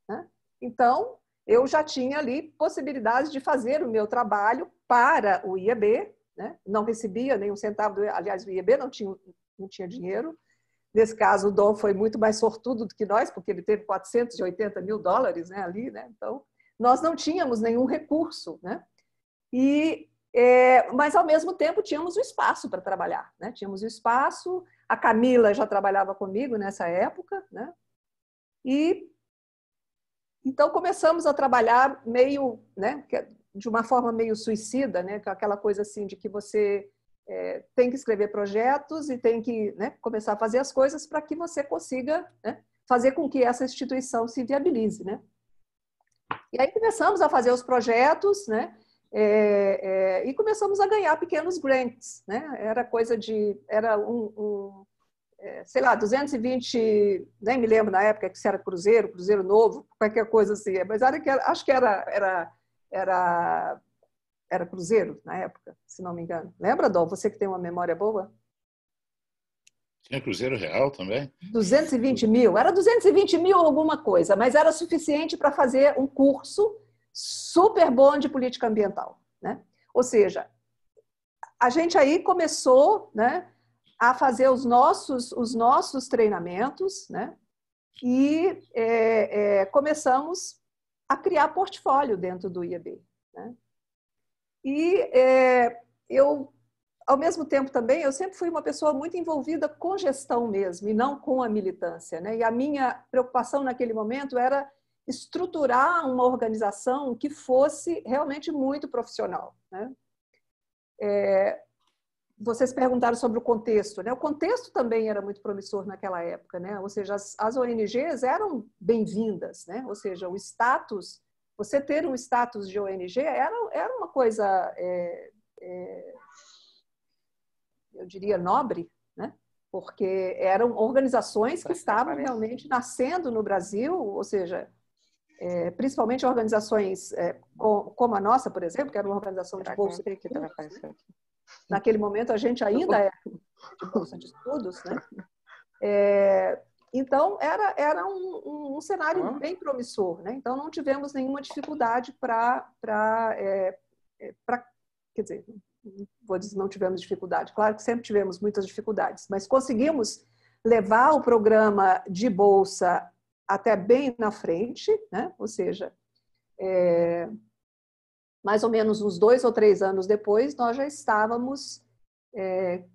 né? Então, eu já tinha ali possibilidades de fazer o meu trabalho para o IEB, né? Não recebia nenhum centavo, aliás, o IEB não tinha dinheiro. Nesse caso, o Dom foi muito mais sortudo do que nós, porque ele teve $480 mil, né, ali, né? Então, nós não tínhamos nenhum recurso, né? Mas, ao mesmo tempo, tínhamos o espaço para trabalhar, né? Tínhamos o espaço. A Camila já trabalhava comigo nessa época, né? E então começamos a trabalhar meio, né, de uma forma meio suicida, né? Aquela coisa assim de que você tem que escrever projetos e tem que, né, começar a fazer as coisas para que você consiga, né, fazer com que essa instituição se viabilize, né? E aí começamos a fazer os projetos, né? E começamos a ganhar pequenos grants, né? Era sei lá, 220, nem me lembro na época se era Cruzeiro Novo, qualquer coisa assim, mas acho que era Cruzeiro na época, se não me engano. Lembra, Dom? Você que tem uma memória boa? Tinha Cruzeiro Real também? 220 mil. Era 220 mil alguma coisa, mas era suficiente para fazer um curso super bom de política ambiental, né? Ou seja, a gente aí começou, né, a fazer os nossos treinamentos, né? E começamos a criar portfólio dentro do IEB, né? E eu, ao mesmo tempo também, eu sempre fui uma pessoa muito envolvida com gestão mesmo, e não com a militância, né? E a minha preocupação naquele momento era estruturar uma organização que fosse realmente muito profissional, né? Vocês perguntaram sobre o contexto, né? O contexto também era muito promissor naquela época, né? Ou seja, as ONGs eram bem-vindas, né? Ou seja, o status, você ter um status de ONG era uma coisa, eu diria, nobre, né? Porque eram organizações que estavam realmente nascendo no Brasil, ou seja, principalmente organizações como a nossa, por exemplo, que era uma organização de bolsa de estudos, né? Naquele momento a gente ainda era de bolsa de estudos, né? Então era um cenário bem promissor, né? Então não tivemos nenhuma dificuldade quer dizer, vou dizer, não tivemos dificuldade. Claro que sempre tivemos muitas dificuldades, mas conseguimos levar o programa de bolsa até bem na frente, né? Ou seja, mais ou menos uns 2 ou 3 anos depois, nós já estávamos, quer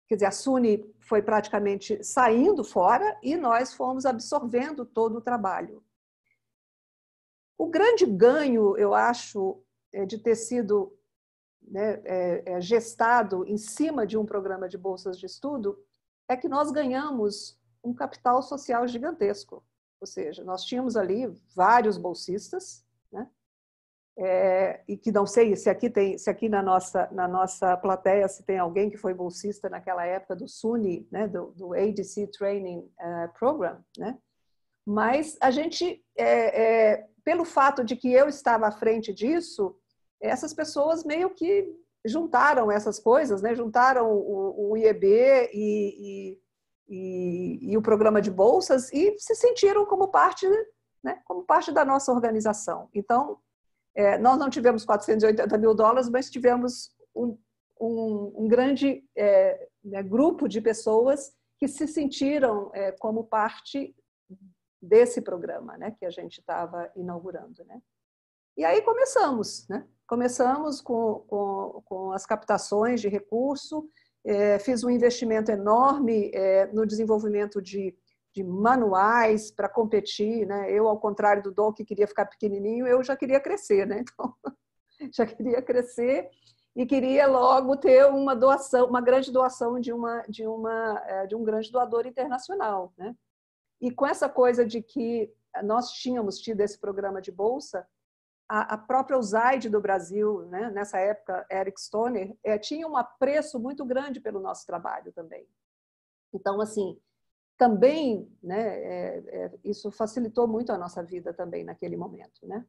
dizer, a SUNY foi praticamente saindo fora e nós fomos absorvendo todo o trabalho. O grande ganho, eu acho, de ter sido, né, gestado em cima de um programa de bolsas de estudo, é que nós ganhamos um capital social gigantesco. Ou seja, nós tínhamos ali vários bolsistas, né? E que não sei se aqui na nossa plateia se tem alguém que foi bolsista naquela época do SUNY, né, do ADC Training Program, né? Mas a gente, pelo fato de que eu estava à frente disso, essas pessoas meio que juntaram essas coisas, né? Juntaram o IEB e o programa de bolsas e se sentiram como parte, né, como parte da nossa organização. Então, nós não tivemos $480 mil, mas tivemos um grande né, grupo de pessoas que se sentiram como parte desse programa, né, que a gente estava inaugurando, né? E aí começamos, né? Começamos com as captações de recurso, fiz um investimento enorme no desenvolvimento de manuais para competir, né? Eu, ao contrário do Dom, que queria ficar pequenininho, eu já queria crescer, né? Então, já queria crescer e queria logo ter uma doação, uma grande doação de um grande doador internacional, né? E com essa coisa de que nós tínhamos tido esse programa de bolsa, a própria USAID do Brasil, né? Nessa época, Eric Stoner, tinha um apreço muito grande pelo nosso trabalho também. Então, assim, também, né, isso facilitou muito a nossa vida também naquele momento, né?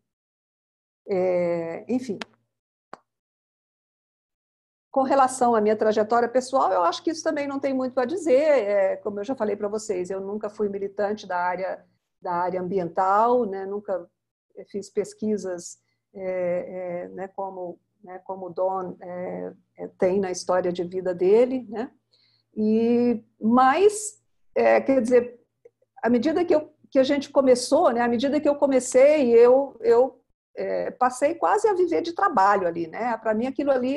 Enfim. Com relação à minha trajetória pessoal, eu acho que isso também não tem muito a dizer. Como eu já falei para vocês, eu nunca fui militante da área ambiental, né? Nunca fiz pesquisas né, como o Don tem na história de vida dele, né? Mas, quer dizer, à medida que a gente começou, né? À medida que eu comecei, eu passei quase a viver de trabalho ali, né? Para mim, aquilo ali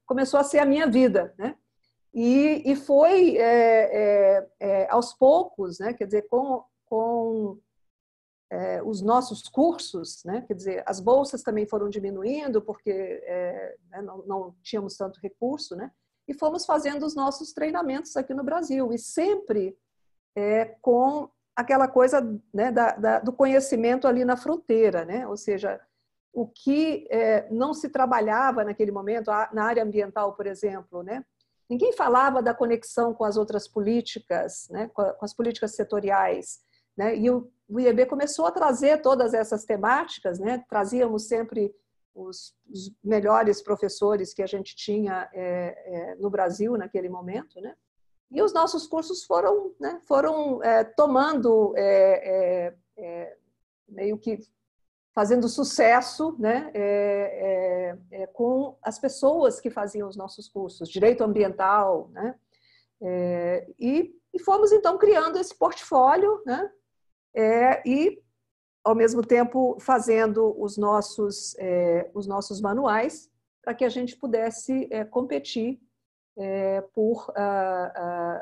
começou a ser a minha vida, né? E foi aos poucos, né? Quer dizer, com os nossos cursos, né? Quer dizer, as bolsas também foram diminuindo porque né, não tínhamos tanto recurso, né? E fomos fazendo os nossos treinamentos aqui no Brasil e sempre com aquela coisa, né, do conhecimento ali na fronteira, né? Ou seja, o que não se trabalhava naquele momento, na área ambiental, por exemplo, né? Ninguém falava da conexão com as outras políticas, né? Com as políticas setoriais, né? E o IEB começou a trazer todas essas temáticas, né? Trazíamos sempre os melhores professores que a gente tinha no Brasil naquele momento, né? E os nossos cursos foram, né, tomando, meio que fazendo sucesso, né, com as pessoas que faziam os nossos cursos, direito ambiental, né? E fomos, então, criando esse portfólio, né? E, ao mesmo tempo, fazendo os nossos manuais para que a gente pudesse competir por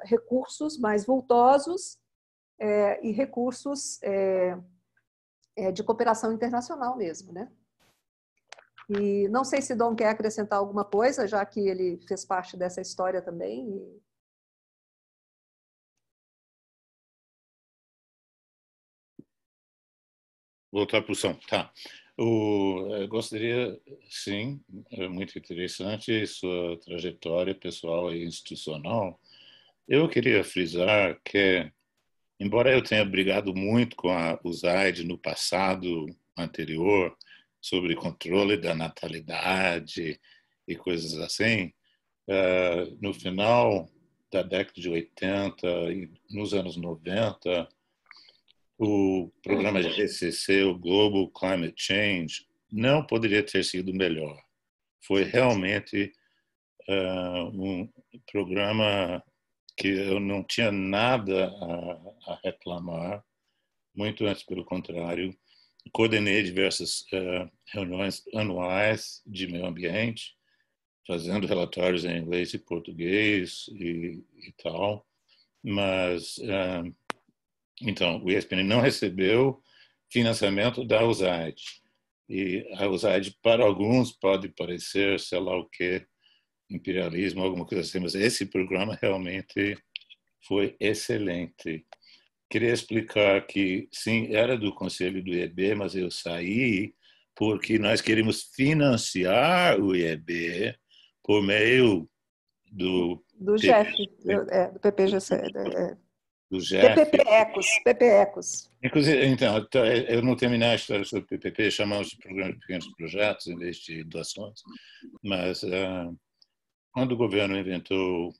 recursos mais vultosos e recursos de cooperação internacional mesmo, né? E não sei se Dom quer acrescentar alguma coisa, já que ele fez parte dessa história também. Voltar para o som, tá. Eu gostaria, sim, é muito interessante sua trajetória pessoal e institucional. Eu queria frisar que, embora eu tenha brigado muito com a USAID no passado anterior, sobre controle da natalidade e coisas assim, no final da década de 80 e nos anos 90, o programa GCC, o Global Climate Change, não poderia ter sido melhor. Foi realmente um programa que eu não tinha nada a reclamar, muito antes, pelo contrário. Coordenei diversas reuniões anuais de meio ambiente, fazendo relatórios em inglês e português e tal, mas então o ISPN não recebeu financiamento da USAID, e a USAID para alguns pode parecer, sei lá o que, imperialismo, alguma coisa assim, mas esse programa realmente foi excelente. Queria explicar que, sim, era do conselho do IEB, mas eu saí porque nós queríamos financiar o IEB por meio do GEF, do PPGC, do GEF. PP Ecos. Inclusive, então, eu não terminei a história sobre o PPP, chamamos de Programa de Pequenos Projetos em vez de doações, mas quando o governo inventou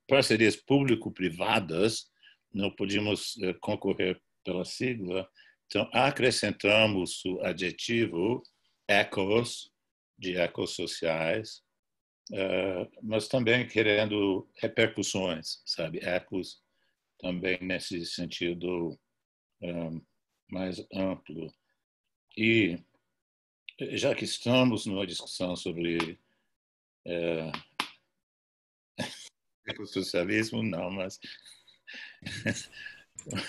parcerias público-privadas, não podíamos concorrer pela sigla, então acrescentamos o adjetivo ecos, de ecossociais, mas também querendo repercussões, sabe? Ecos também nesse sentido mais amplo. E já que estamos numa discussão sobre ecossocialismo, não, mas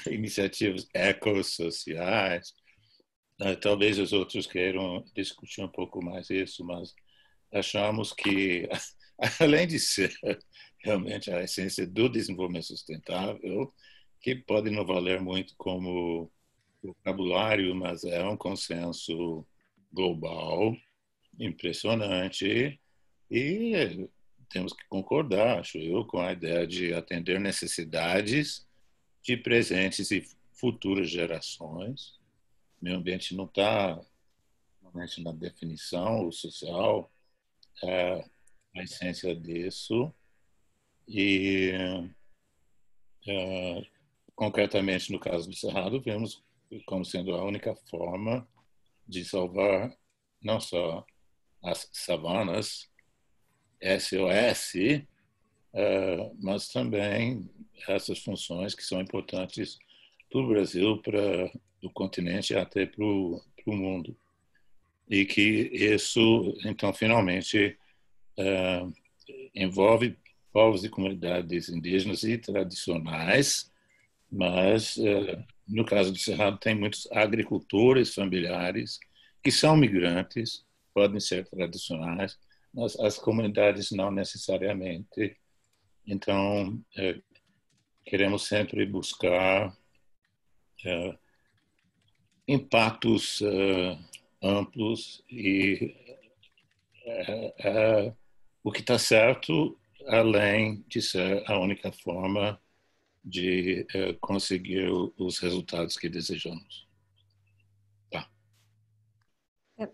iniciativas ecossociais, talvez os outros queiram discutir um pouco mais isso, mas achamos que, além de ser realmente a essência do desenvolvimento sustentável, que pode não valer muito como vocabulário, mas é um consenso global impressionante e temos que concordar, acho eu, com a ideia de atender necessidades de presentes e futuras gerações. O meio ambiente não está realmente na definição, o social é a essência disso. E, concretamente, no caso do Cerrado, vemos como sendo a única forma de salvar não só as savanas, SOS, mas também essas funções que são importantes para o Brasil, para o continente e até para o mundo. E que isso, então, finalmente envolve povos e comunidades indígenas e tradicionais, mas, no caso do Cerrado, tem muitos agricultores familiares que são migrantes, podem ser tradicionais, mas as comunidades não necessariamente. Então, queremos sempre buscar impactos amplos e o que está certo, além de ser a única forma de conseguir os resultados que desejamos. Tá.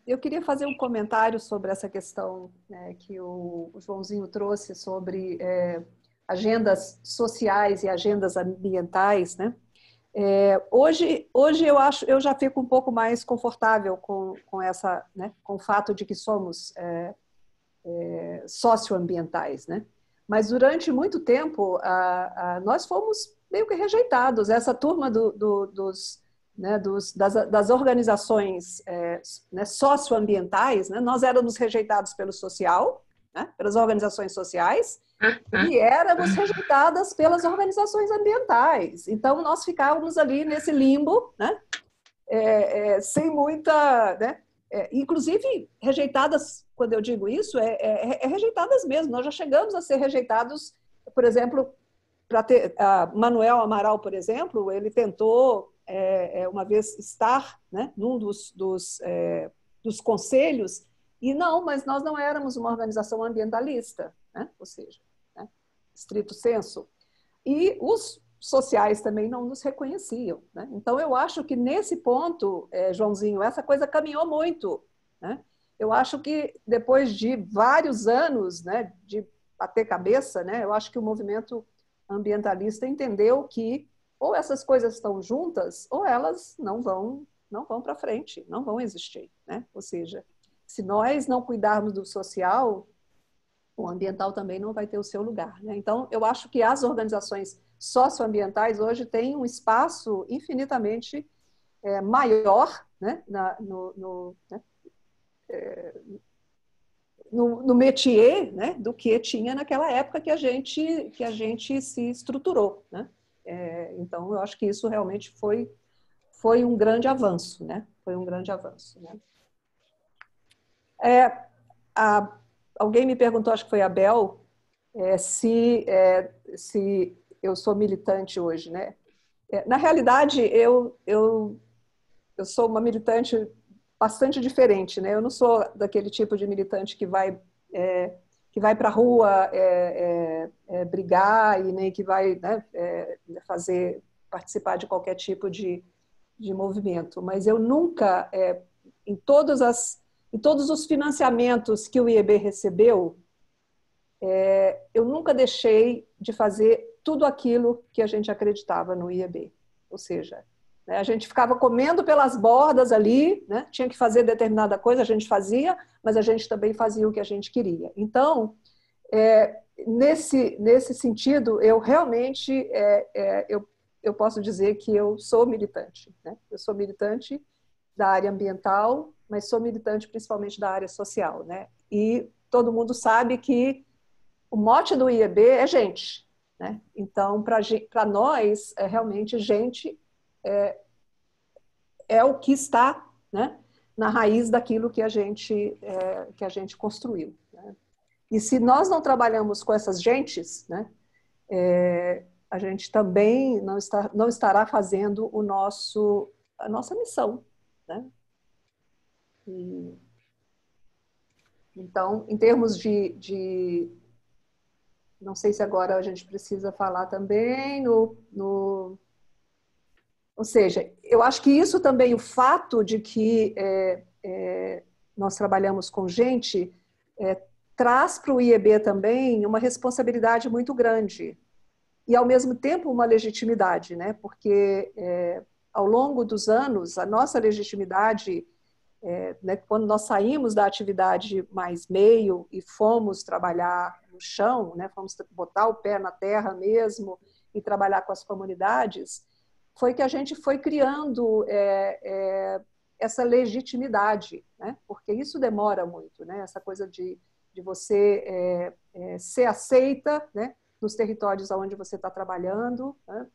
Eu queria fazer um comentário sobre essa questão, né, que o Joãozinho trouxe sobre agendas sociais e agendas ambientais, né? Hoje eu já fico um pouco mais confortável com essa, né, com o fato de que somos socioambientais, né? Mas durante muito tempo nós fomos meio que rejeitados. Essa turma das organizações né, socioambientais, né? Nós éramos rejeitados pelo social, né, pelas organizações sociais, e éramos rejeitadas pelas organizações ambientais. Então, nós ficávamos ali nesse limbo, né? Sem muita... Né? Inclusive, rejeitadas, quando eu digo isso, rejeitadas mesmo. Nós já chegamos a ser rejeitados, por exemplo, para ter... Manuel Amaral, por exemplo, ele tentou uma vez estar, né, num dos conselhos, e não, mas nós não éramos uma organização ambientalista, né? Ou seja, né, estrito sensu. E os sociais também não nos reconheciam, né? Então, eu acho que nesse ponto, Joãozinho, essa coisa caminhou muito, né? Eu acho que depois de vários anos, né, de bater cabeça, né, eu acho que o movimento ambientalista entendeu que ou essas coisas estão juntas ou elas não vão para frente, não vão existir, né? Ou seja, se nós não cuidarmos do social, o ambiental também não vai ter o seu lugar, né? Então, eu acho que as organizações socioambientais hoje têm um espaço infinitamente maior, né, no métier, né, do que tinha naquela época que a gente se estruturou, né? Então, eu acho que isso realmente foi um grande avanço, né? Foi um grande avanço, né? Alguém me perguntou, acho que foi a Bel, se eu sou militante hoje, né? Na realidade, eu sou uma militante bastante diferente, né? Eu não sou daquele tipo de militante que vai para a rua brigar e nem que vai, né, participar de qualquer tipo de movimento. Mas eu nunca, em todos os financiamentos que o IEB recebeu, eu nunca deixei de fazer tudo aquilo que a gente acreditava no IEB. Ou seja, né, a gente ficava comendo pelas bordas ali, né, tinha que fazer determinada coisa, a gente fazia, mas a gente também fazia o que a gente queria. Então, nesse sentido, eu realmente eu posso dizer que eu sou militante, né? Eu sou militante da área ambiental, mas sou militante principalmente da área social, né? E todo mundo sabe que o mote do IEB é gente, né? Então, para nós, realmente, gente é o que está, né, na raiz daquilo que a gente construiu, né? E se nós não trabalhamos com essas gentes, né, a gente também não estará fazendo a nossa missão, né? Então, em termos de não sei se agora a gente precisa falar também ou seja, eu acho que isso também, o fato de que nós trabalhamos com gente, traz para o IEB também uma responsabilidade muito grande e, ao mesmo tempo, uma legitimidade, né? Porque, ao longo dos anos, a nossa legitimidade, né, quando nós saímos da atividade mais meio e fomos trabalhar no chão, né, fomos botar o pé na terra mesmo e trabalhar com as comunidades, foi que a gente foi criando essa legitimidade, né? Porque isso demora muito, né? Essa coisa de você ser aceita, né, nos territórios onde você está trabalhando, né?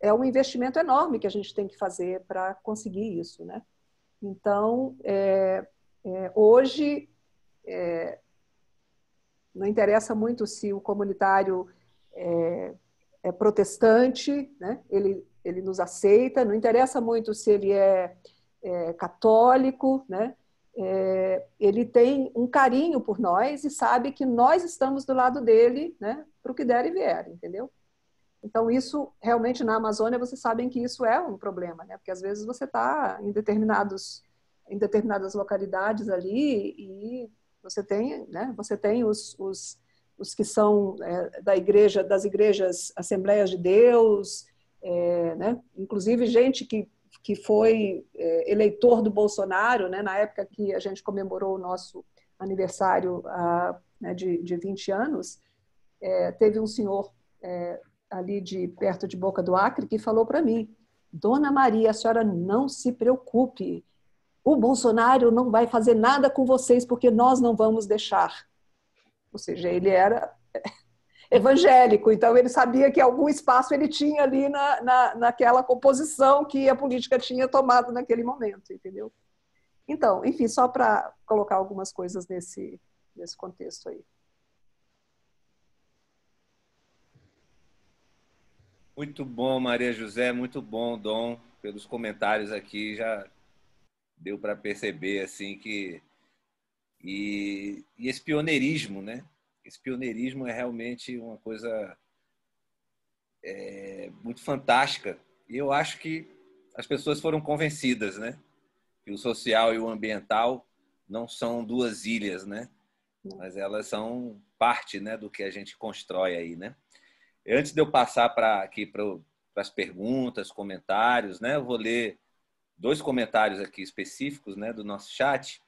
É um investimento enorme que a gente tem que fazer para conseguir isso, né? Então, hoje, não interessa muito se o comunitário é protestante, né? Ele nos aceita, não interessa muito se ele é católico, né? Ele tem um carinho por nós e sabe que nós estamos do lado dele, né? Para o que der e vier, entendeu? Então, isso, realmente, na Amazônia, vocês sabem que isso é um problema, né? Porque, às vezes, você está em determinadas localidades ali e você tem, né? Você tem os que são das igrejas Assembleias de Deus, né? Inclusive, gente que foi eleitor do Bolsonaro, né? Na época que a gente comemorou o nosso aniversário né, de 20 anos, teve um senhor ali perto de Boca do Acre, que falou para mim: Dona Maria, a senhora não se preocupe, o Bolsonaro não vai fazer nada com vocês porque nós não vamos deixar. Ou seja, ele era evangélico, então ele sabia que algum espaço ele tinha ali naquela composição que a política tinha tomado naquele momento, entendeu? Então, enfim, só para colocar algumas coisas nesse contexto aí. Muito bom, Maria José, muito bom, Dom. Pelos comentários aqui já deu para perceber assim que e esse pioneirismo, né? Esse pioneirismo é realmente uma coisa muito fantástica. E eu acho que as pessoas foram convencidas, né? Que o social e o ambiental não são duas ilhas, né? Mas elas são parte, né, do que a gente constrói aí, né? Antes de eu passar aqui para as perguntas, comentários, né? Eu vou ler 2 comentários aqui específicos, né, do nosso chat.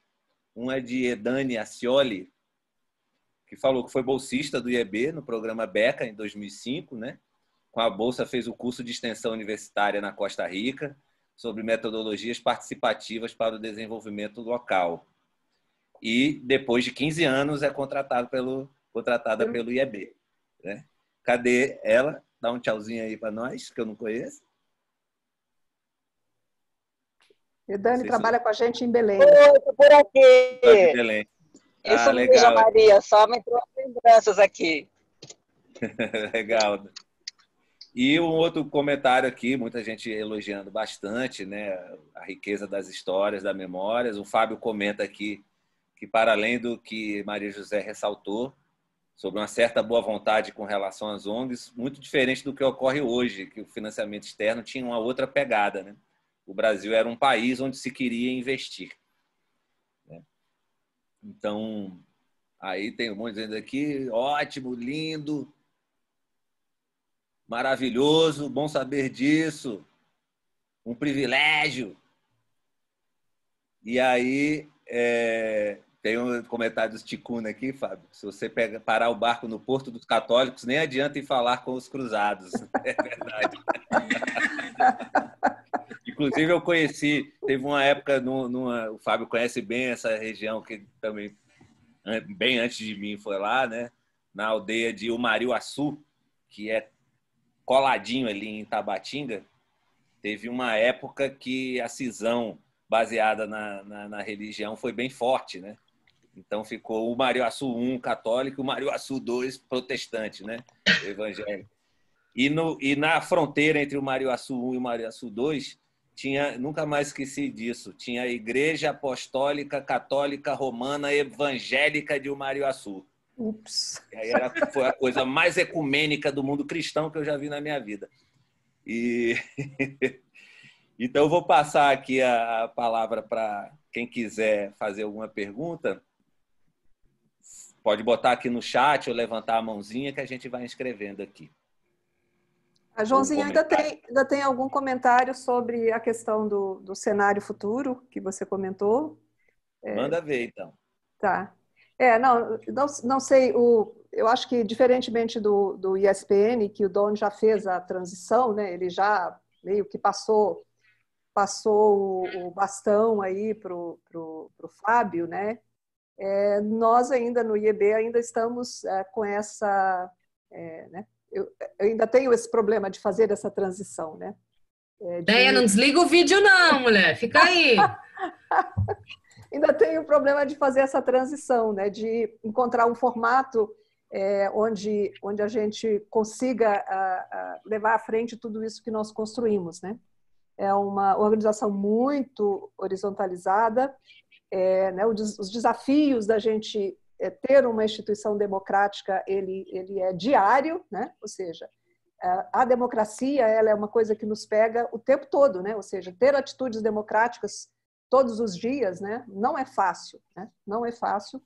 Um é de Edane Acioli, que falou que foi bolsista do IEB no programa Beca em 2005, né? Com a bolsa fez o curso de extensão universitária na Costa Rica sobre metodologias participativas para o desenvolvimento local. E depois de 15 anos é contratada pelo IEB, né? Cadê ela? Dá um tchauzinho aí para nós, que eu não conheço. Edane trabalha com a gente em Belém. Oi, tô por aqui. Em Belém. Isso mesmo, legal. Maria. Só me trouxe lembranças aqui. Legal. E um outro comentário aqui, muita gente elogiando bastante, né, a riqueza das histórias, das memórias. O Fábio comenta aqui que, para além do que Maria José ressaltou, sobre uma certa boa vontade com relação às ONGs, muito diferente do que ocorre hoje, que o financiamento externo tinha uma outra pegada, né? O Brasil era um país onde se queria investir, né? Então, aí tem um monte dizendo aqui, ótimo, lindo, maravilhoso, bom saber disso, um privilégio. E aí, tem um comentário do Ticuna aqui, Fábio. Se você parar o barco no Porto dos Católicos, nem adianta ir falar com os cruzados. É verdade. Inclusive, eu conheci, teve uma época, o Fábio conhece bem essa região, que também, bem antes de mim, foi lá, né? Na aldeia de Umariuaçu, que é coladinho ali em Tabatinga. Teve uma época que a cisão baseada na religião foi bem forte, né? Então ficou o Mariuaçu 1 católico e o Mariuaçu 2 protestante, né? Evangélico. E na fronteira entre o Mariuaçu 1 e o Mariuaçu 2, nunca mais esqueci disso, tinha a Igreja Apostólica Católica Romana Evangélica de Umariuaçu. Ups. E aí foi a coisa mais ecumênica do mundo cristão que eu já vi na minha vida. Então eu vou passar aqui a palavra para quem quiser fazer alguma pergunta. Pode botar aqui no chat ou levantar a mãozinha que a gente vai inscrevendo aqui. A Joãozinha ainda tem algum comentário sobre a questão do cenário futuro que você comentou? Manda ver, então. Tá. Não sei, eu acho que diferentemente do ISPN, que o Dom já fez a transição, né? Ele já meio que passou o bastão aí para o Fábio, né? Nós ainda no IEB ainda estamos com essa, né? Eu ainda tenho esse problema de fazer essa transição, né? Deia, não desliga o vídeo não, mulher, fica aí. Ainda tenho o problema de fazer essa transição, né? De encontrar um formato onde a gente consiga levar à frente tudo isso que nós construímos, né? é uma organização muito horizontalizada, né, os desafios da gente ter uma instituição democrática, ele é diário, né? Ou seja, a democracia ela é uma coisa que nos pega o tempo todo, né? Ou seja, ter atitudes democráticas todos os dias, né? Não é fácil, né? Não é fácil,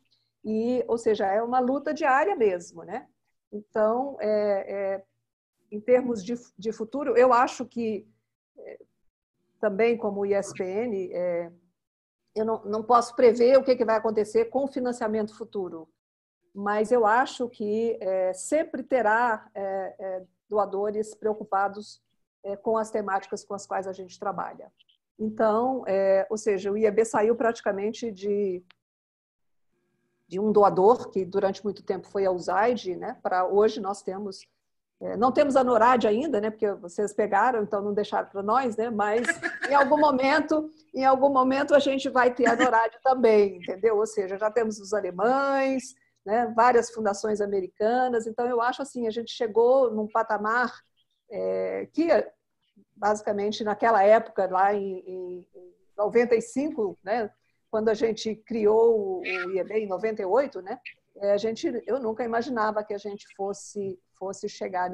ou seja, é uma luta diária mesmo, né? Então, em termos de futuro, eu acho que também como o ISPN, eu não posso prever o que vai acontecer com o financiamento futuro, mas eu acho que sempre terá doadores preocupados com as temáticas com as quais a gente trabalha. Então, ou seja, o IEB saiu praticamente de um doador, que durante muito tempo foi a USAID, né? Para hoje nós temos... não temos a NORAD ainda, né? Porque vocês pegaram, então não deixaram para nós, né? Mas em algum momento a gente vai ter a NORAD também, entendeu? Ou seja, já temos os alemães, né? Várias fundações americanas. Então eu acho assim, a gente chegou num patamar que basicamente naquela época, lá em 95, né? Quando a gente criou o IEB em 98, né? Eu nunca imaginava que a gente fosse chegar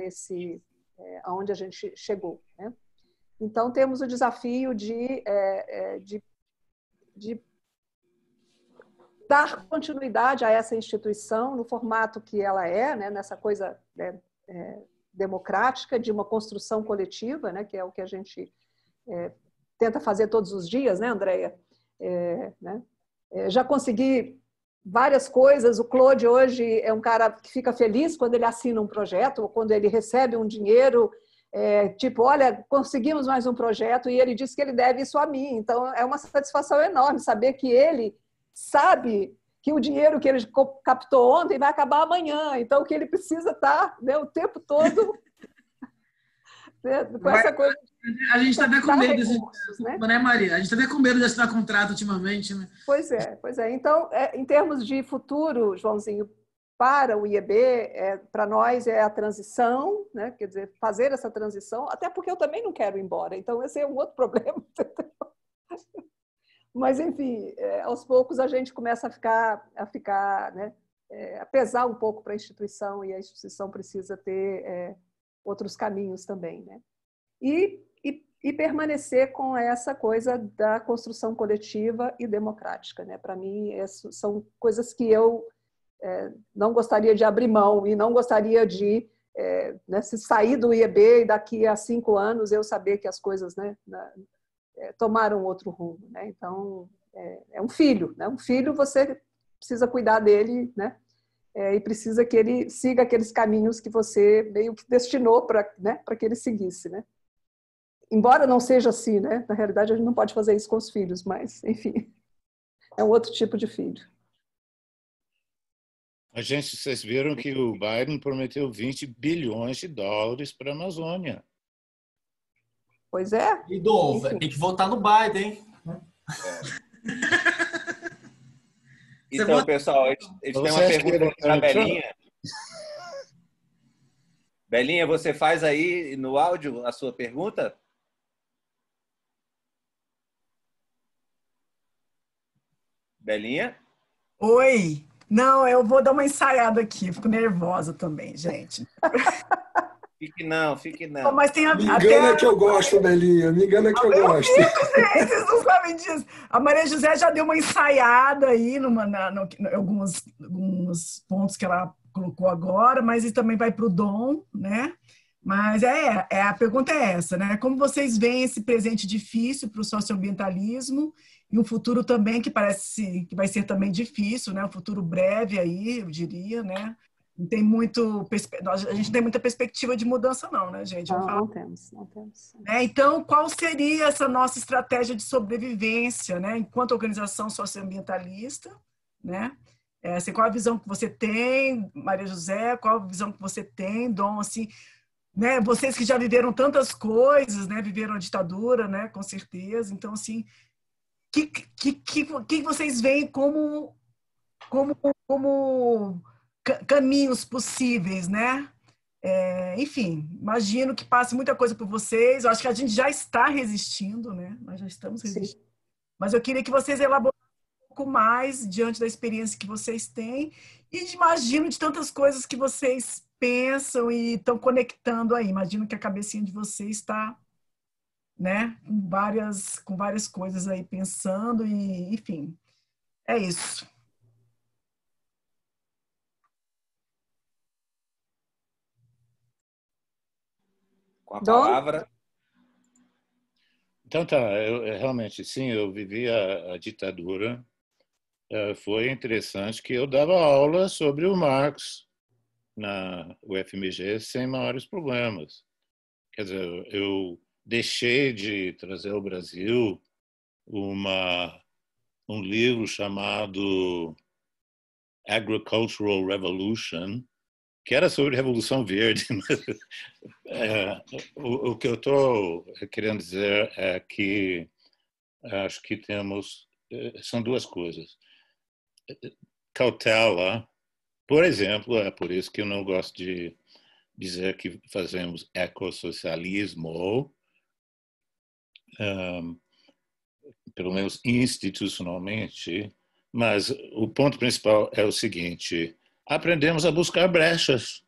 aonde a gente chegou, né? Então temos o desafio de dar continuidade a essa instituição no formato que ela né? Nessa coisa democrática de uma construção coletiva, né? Que é o que a gente tenta fazer todos os dias, né, Andréia? Né? Já consegui várias coisas. O Claude hoje é um cara que fica feliz quando ele assina um projeto ou quando ele recebe um dinheiro, tipo, olha, conseguimos mais um projeto, e ele diz que ele deve isso a mim. Então, é uma satisfação enorme saber que ele sabe que o dinheiro que ele captou ontem vai acabar amanhã. Então, que ele precisa estar, né, o tempo todo né, com essa coisa. A gente está até com medo desse, né? Né, Maria? A gente está até com medo de assinar contrato ultimamente, né? Pois é. Então, em termos de futuro, Joãozinho, para o IEB, para nós é a transição, né? Quer dizer, fazer essa transição, até porque eu também não quero ir embora, então esse é um outro problema. Mas, enfim, aos poucos a gente começa a ficar né? A pesar um pouco para a instituição, e a instituição precisa ter outros caminhos também, né? E permanecer com essa coisa da construção coletiva e democrática, né? Para mim, são coisas que eu não gostaria de abrir mão, e não gostaria de né, se sair do IEB e daqui a 5 anos eu saber que as coisas né, tomaram outro rumo, né? Então, é um filho, né? Um filho você precisa cuidar dele, né? E precisa que ele siga aqueles caminhos que você meio que destinou para né, que ele seguisse, né? Embora não seja assim, né? Na realidade, a gente não pode fazer isso com os filhos, mas, enfim, é um outro tipo de filho. Vocês viram que o Biden prometeu 20 bilhões de dólares para a Amazônia. Pois é. E Dom, tem que votar no Biden, hein? Então, pessoal, a gente tem uma pergunta para a Belinha. Belinha, você faz aí no áudio a sua pergunta? Belinha? Oi. Não, eu vou dar uma ensaiada aqui. Fico nervosa também, gente. Fique não. Mas tem me engana que eu gosto, Belinha. Me engana que eu gosto. Gente, vocês não sabem disso. A Maria José já deu uma ensaiada aí em alguns pontos que ela colocou agora, mas isso também vai para o Dom, né? Mas a pergunta é essa, né? Como vocês veem esse presente difícil para o socioambientalismo e um futuro também que parece que vai ser também difícil, né? Um futuro breve aí, eu diria, né? Não tem a gente não tem muita perspectiva de mudança não, né, gente? Não temos. Então, qual seria essa nossa estratégia de sobrevivência, né? Enquanto organização socioambientalista, né? Qual a visão que você tem, Maria José? Qual a visão que você tem, Dom? Assim, né? Vocês que já viveram tantas coisas, né? Viveram a ditadura, né? Com certeza. Então, assim, que vocês veem como caminhos possíveis, né? Enfim, imagino que passe muita coisa por vocês. Eu acho que a gente já está resistindo, né? Nós já estamos resistindo. Sim. Mas eu queria que vocês elaborassem um pouco mais diante da experiência que vocês têm e imagino de tantas coisas que vocês pensam e estão conectando aí. Imagino que a cabecinha de vocês está, né, com várias coisas aí pensando e, enfim, é isso. Com a palavra. Então tá, realmente sim, eu vivi a ditadura. Foi interessante que eu dava aula sobre o Marx na UFMG sem maiores problemas. Quer dizer, eu deixei de trazer ao Brasil um livro chamado Agricultural Revolution, que era sobre Revolução Verde. O que eu estou querendo dizer é que acho que são duas coisas. Cautela, por exemplo, é por isso que eu não gosto de dizer que fazemos ecossocialismo, pelo menos institucionalmente, mas o ponto principal é o seguinte: aprendemos a buscar brechas.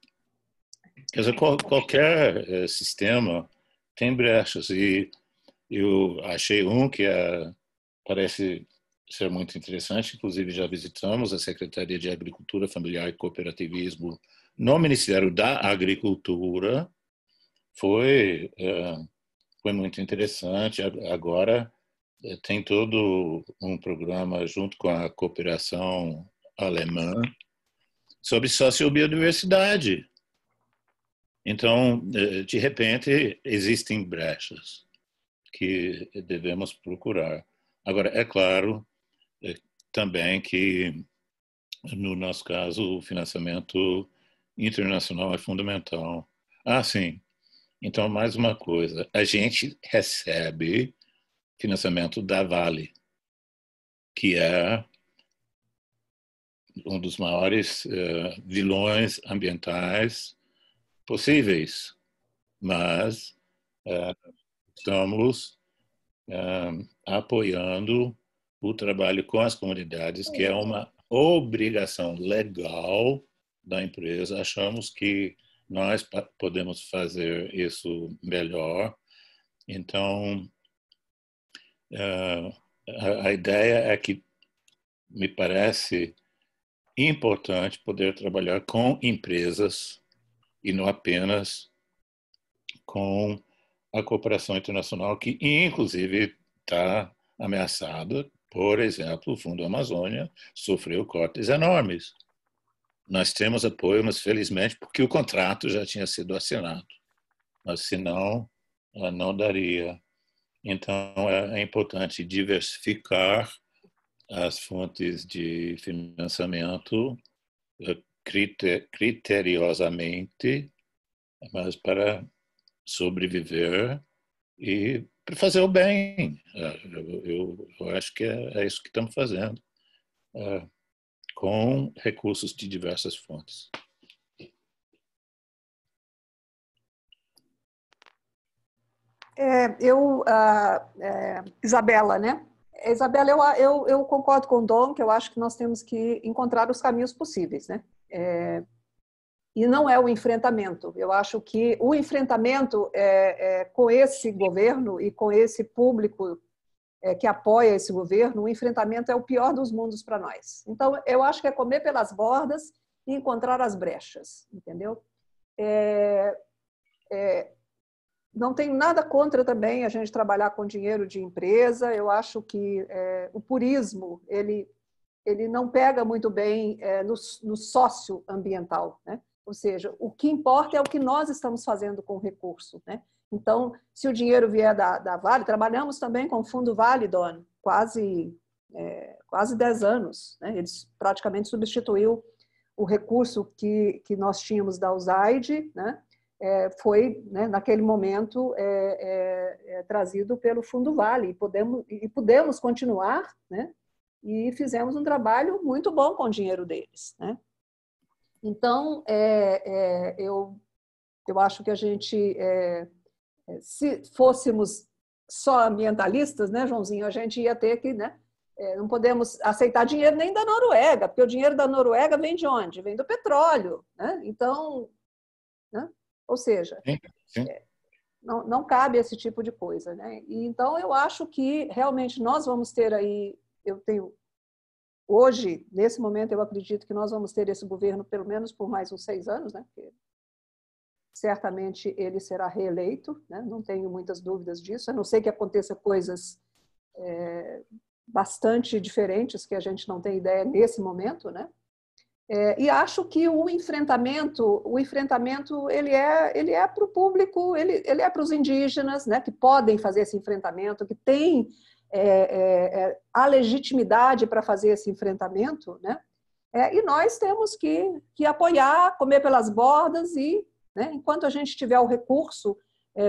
Quer dizer, qualquer sistema tem brechas, e eu achei que parece ser muito interessante. Inclusive, já visitamos a Secretaria de Agricultura Familiar e Cooperativismo no Ministério da Agricultura. Foi muito interessante. Agora tem todo um programa junto com a cooperação alemã sobre sociobiodiversidade. Então, de repente, existem brechas que devemos procurar. Agora, é claro também que, no nosso caso, o financiamento internacional é fundamental. Sim. Então, mais uma coisa. A gente recebe financiamento da Vale, que é um dos maiores vilões ambientais possíveis. Mas estamos apoiando o trabalho com as comunidades, que é uma obrigação legal da empresa. Achamos que nós podemos fazer isso melhor. Então, a ideia é que me parece importante poder trabalhar com empresas e não apenas com a cooperação internacional, que inclusive está ameaçada. Por exemplo, o Fundo Amazônia sofreu cortes enormes. Nós temos apoio, mas felizmente porque o contrato já tinha sido assinado. Mas senão, não daria. Então, é importante diversificar as fontes de financiamento criteriosamente, mas para sobreviver e para fazer o bem. Eu acho que é isso que estamos fazendo, com recursos de diversas fontes. Isabela, né? Isabela, eu concordo com o Dom, que eu acho que nós temos que encontrar os caminhos possíveis, né? E não é o enfrentamento. Eu acho que o enfrentamento com esse governo e com esse público que apoia esse governo, o enfrentamento é o pior dos mundos para nós. Então, eu acho que é comer pelas bordas e encontrar as brechas, entendeu? Não tenho nada contra também a gente trabalhar com dinheiro de empresa. Eu acho que o purismo ele não pega muito bem no socioambiental, né? Ou seja, o que importa é o que nós estamos fazendo com o recurso, né? Então, se o dinheiro vier da Vale, trabalhamos também com o Fundo Vale, Dona, quase 10 anos, né? Eles praticamente substituiu o recurso que nós tínhamos da USAID, né? Foi, né, naquele momento, trazido pelo Fundo Vale, e pudemos continuar, né? E fizemos um trabalho muito bom com o dinheiro deles, né? Então, eu Eu acho que a gente, se fôssemos só ambientalistas, né, Joãozinho, a gente ia ter que, né, não podemos aceitar dinheiro nem da Noruega, porque o dinheiro da Noruega vem de onde? Vem do petróleo, né? Então, né? Ou seja, Sim. Não cabe esse tipo de coisa, né? E então eu acho que realmente nós vamos ter aí, hoje, nesse momento, eu acredito que nós vamos ter esse governo pelo menos por mais uns 6 anos, né? Porque certamente ele será reeleito, né? Não tenho muitas dúvidas disso, a não ser que aconteça coisas bastante diferentes que a gente não tem ideia nesse momento, né? E acho que o enfrentamento ele é para o público, ele é para os indígenas, né? Que podem fazer esse enfrentamento, que têm a legitimidade para fazer esse enfrentamento, né? E nós temos que apoiar, comer pelas bordas e, né, enquanto a gente tiver o recurso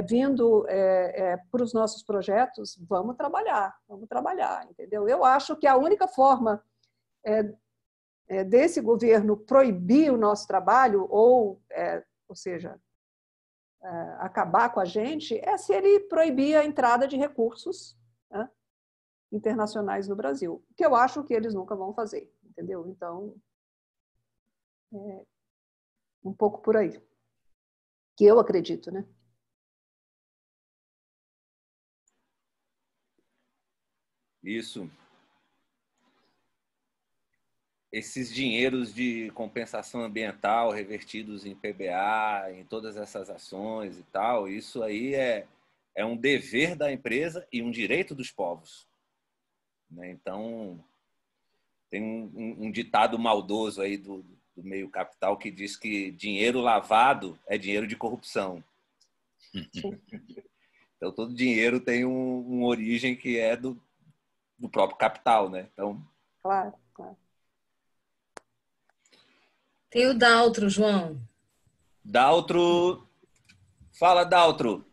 vindo para os nossos projetos, vamos trabalhar, entendeu? Eu acho que a única forma desse governo proibir o nosso trabalho, ou seja, acabar com a gente, é se ele proibir a entrada de recursos, né, internacionais no Brasil, que eu acho que eles nunca vão fazer, entendeu? Então, um pouco por aí, que eu acredito, né? Isso. Esses dinheiros de compensação ambiental revertidos em PBA, em todas essas ações e tal, isso aí é um dever da empresa e um direito dos povos, né? Então, tem um ditado maldoso aí do meio capital que diz que dinheiro lavado é dinheiro de corrupção. Então, todo dinheiro tem uma origem que é do próprio capital, né? Então, claro. Tem o Daltro, João. Daltro. Fala, Daltro.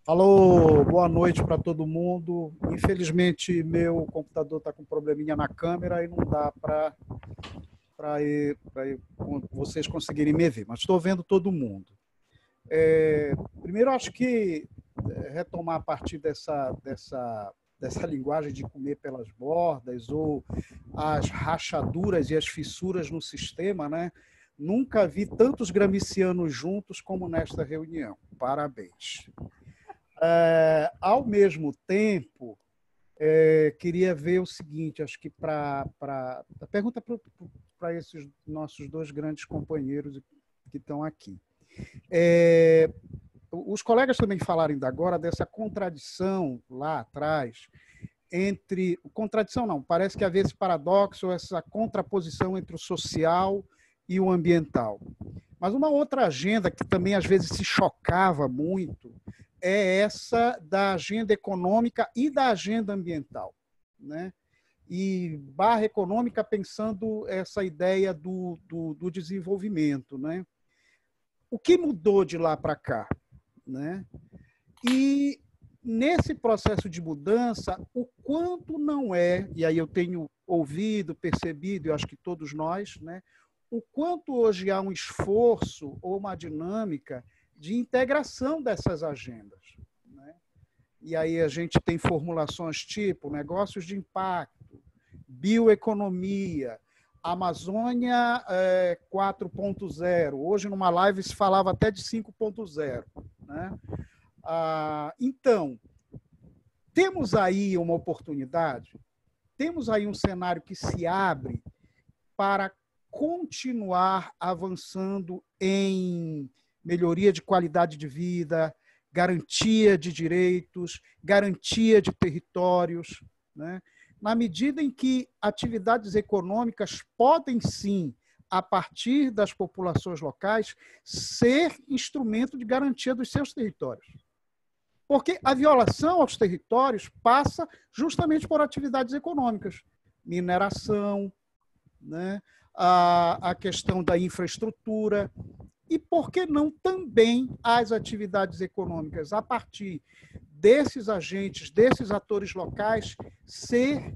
Alô, boa noite para todo mundo. Infelizmente, meu computador está com probleminha na câmera e não dá para vocês conseguirem me ver, mas estou vendo todo mundo. Primeiro, acho que retomar a partir dessa linguagem de comer pelas bordas ou as rachaduras e as fissuras no sistema, né? Nunca vi tantos gramscianos juntos como nesta reunião. Parabéns. Ao mesmo tempo, queria ver o seguinte, acho que a pergunta para esses nossos 2 grandes companheiros que estão aqui. Os colegas também falaram ainda agora dessa contradição lá atrás entre... Contradição não, parece que havia esse paradoxo, essa contraposição entre o social e o ambiental. Mas uma outra agenda que também às vezes se chocava muito é essa da agenda econômica e da agenda ambiental, né? E barra econômica pensando essa ideia do desenvolvimento, né? O que mudou de lá para cá, né? E nesse processo de mudança, o quanto não e aí eu tenho ouvido, percebido, eu acho que todos nós, né? O quanto hoje há um esforço ou uma dinâmica de integração dessas agendas, né? E aí a gente tem formulações tipo negócios de impacto, bioeconomia, Amazônia 4.0. Hoje, numa live, se falava até de 5.0, né? Então, temos aí uma oportunidade, temos aí um cenário que se abre para continuar avançando em melhoria de qualidade de vida, garantia de direitos, garantia de territórios, né? Na medida em que atividades econômicas podem, sim, a partir das populações locais, ser instrumento de garantia dos seus territórios. Porque a violação aos territórios passa justamente por atividades econômicas, mineração, né? A questão da infraestrutura, e por que não também as atividades econômicas a partir desses agentes, desses atores locais, ser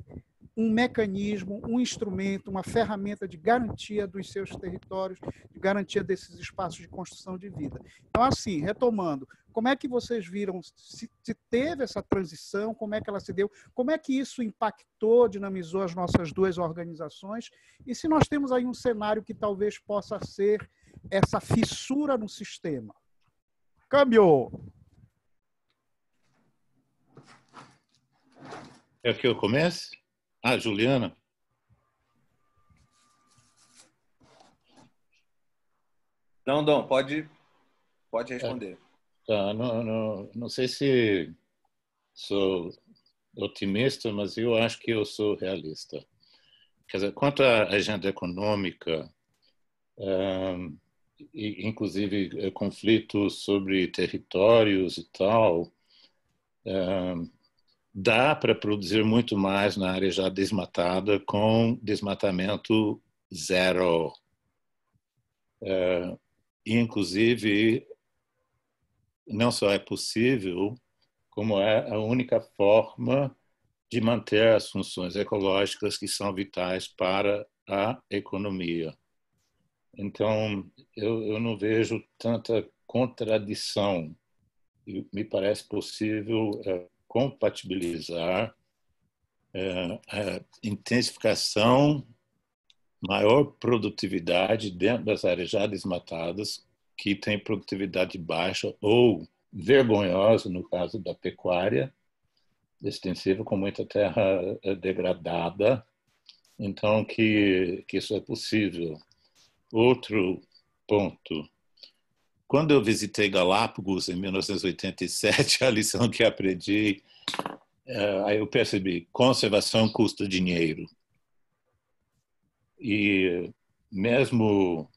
um mecanismo, um instrumento, uma ferramenta de garantia dos seus territórios, de garantia desses espaços de construção de vida. Então, assim, retomando, como é que vocês viram, se teve essa transição, como é que ela se deu, como é que isso impactou, dinamizou as nossas duas organizações, e se nós temos aí um cenário que talvez possa ser essa fissura no sistema. Câmbio! É que eu comece? Ah, Juliana? Não, Dom, pode responder. Tá, não sei se sou otimista, mas eu acho que eu sou realista. Quer dizer, quanto à agenda econômica, inclusive conflitos sobre territórios e tal, dá para produzir muito mais na área já desmatada com desmatamento zero. Inclusive, não só é possível, como é a única forma de manter as funções ecológicas que são vitais para a economia. Então, eu não vejo tanta contradição. Me parece possível compatibilizar a intensificação, maior produtividade dentro das áreas já desmatadas, que tem produtividade baixa ou vergonhosa, no caso da pecuária extensiva, com muita terra degradada. Então, que isso é possível. Outro ponto. Quando eu visitei Galápagos, em 1987, a lição que aprendi, aí eu percebi, conservação custa dinheiro. E mesmo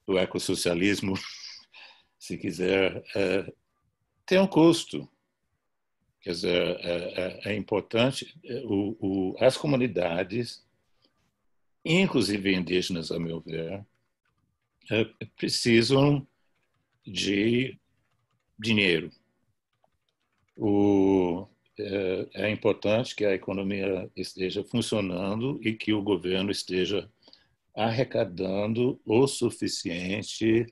o ecossocialismo, se quiser, tem um custo. Quer dizer, é importante, as comunidades, inclusive indígenas, a meu ver, precisam de dinheiro. É importante que a economia esteja funcionando e que o governo esteja arrecadando o suficiente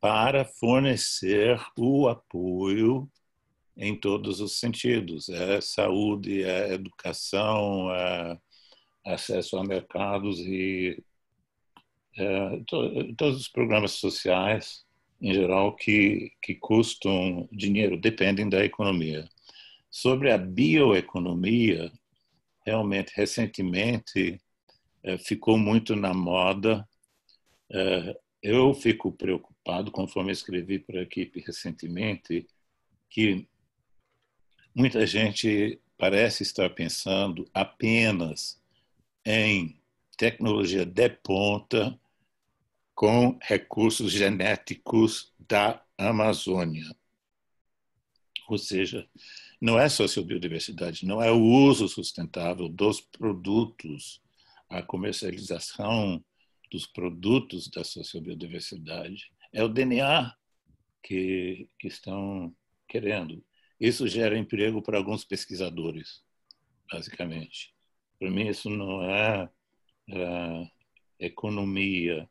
para fornecer o apoio em todos os sentidos. É saúde, é educação, é acesso a mercados e todos os programas sociais, em geral, que custam dinheiro, dependem da economia. Sobre a bioeconomia, realmente, recentemente, ficou muito na moda. Eu fico preocupado, conforme escrevi para a equipe recentemente, que muita gente parece estar pensando apenas em tecnologia de ponta com recursos genéticos da Amazônia. Ou seja, não é sociobiodiversidade, não é o uso sustentável dos produtos, a comercialização dos produtos da sociobiodiversidade. É o DNA que estão querendo. Isso gera emprego para alguns pesquisadores, basicamente. Para mim, isso não é economia.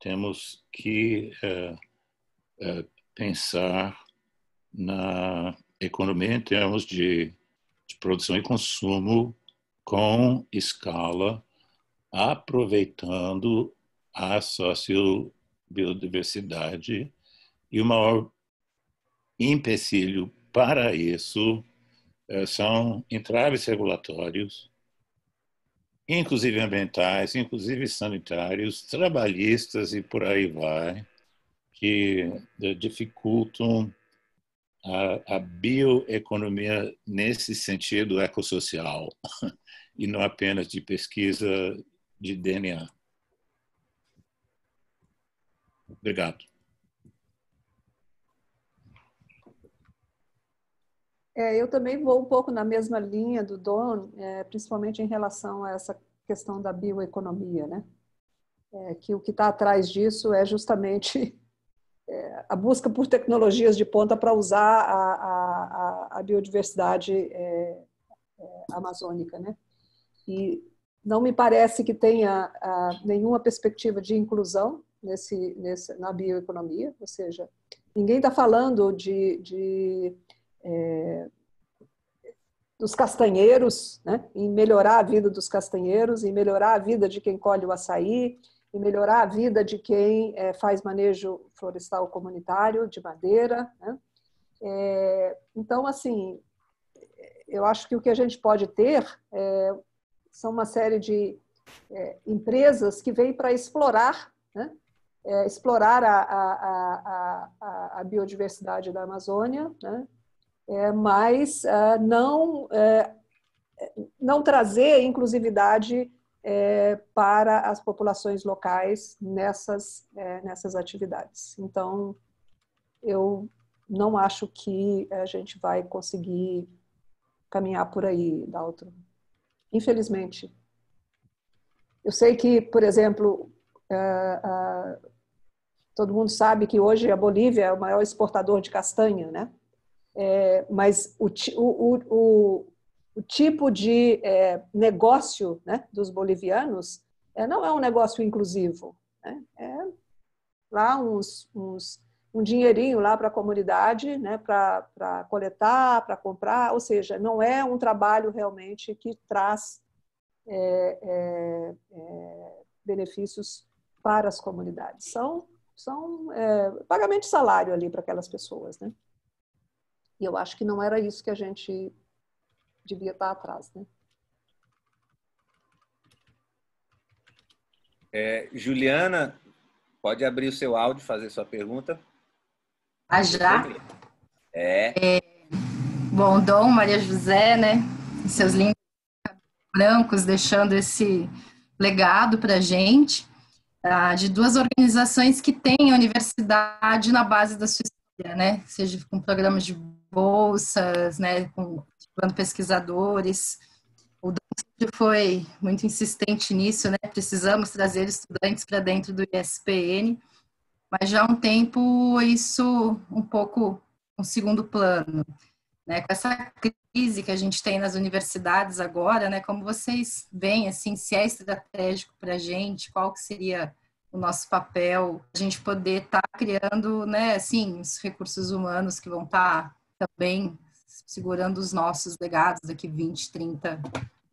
Temos que pensar na economia em termos de produção e consumo com escala, aproveitando a sociobiodiversidade, e o maior empecilho para isso são entraves regulatórios, inclusive ambientais, inclusive sanitários, trabalhistas e por aí vai, que dificultam a bioeconomia nesse sentido ecossocial e não apenas de pesquisa de DNA. Obrigado. Eu também vou um pouco na mesma linha do Don, principalmente em relação a essa questão da bioeconomia, né? Que o que está atrás disso é justamente a busca por tecnologias de ponta para usar a biodiversidade amazônica, né? E não me parece que tenha nenhuma perspectiva de inclusão na bioeconomia, ou seja, ninguém está falando dos castanheiros, né? Em melhorar a vida dos castanheiros, em melhorar a vida de quem colhe o açaí, em melhorar a vida de quem faz manejo florestal comunitário de madeira, né? Então, assim, eu acho que o que a gente pode ter são uma série de empresas que vêm para explorar, né? Explorar a biodiversidade da Amazônia, né? Mas não trazer inclusividade para as populações locais nessas atividades. Então, eu não acho que a gente vai conseguir caminhar por aí, Daltro. Infelizmente. Eu sei que, por exemplo, todo mundo sabe que hoje a Bolívia é o maior exportador de castanha, né? Mas o tipo de negócio, né, dos bolivianos não é um negócio inclusivo, né? Lá um dinheirinho lá para a comunidade, né, para coletar, para comprar, ou seja, não é um trabalho realmente que traz benefícios para as comunidades. São pagamento de salário ali para aquelas pessoas, né? E eu acho que não era isso que a gente devia estar atrás, né? Juliana, pode abrir o seu áudio e fazer sua pergunta. Já? Bom, Dom, Maria José, né? Seus lindos brancos, deixando esse legado para a gente, de duas organizações que têm a universidade na base da sua história, né? Seja com programas de bolsas, né? Com pesquisadores. O Dom sempre foi muito insistente nisso, né? Precisamos trazer estudantes para dentro do ISPN, mas já há um tempo isso um pouco um segundo plano, né? Com essa crise que a gente tem nas universidades agora, né? Como vocês veem, assim, se é estratégico para a gente, qual que seria o nosso papel, a gente poder estar criando, né? Assim, os recursos humanos que vão estar também segurando os nossos legados daqui 20, 30,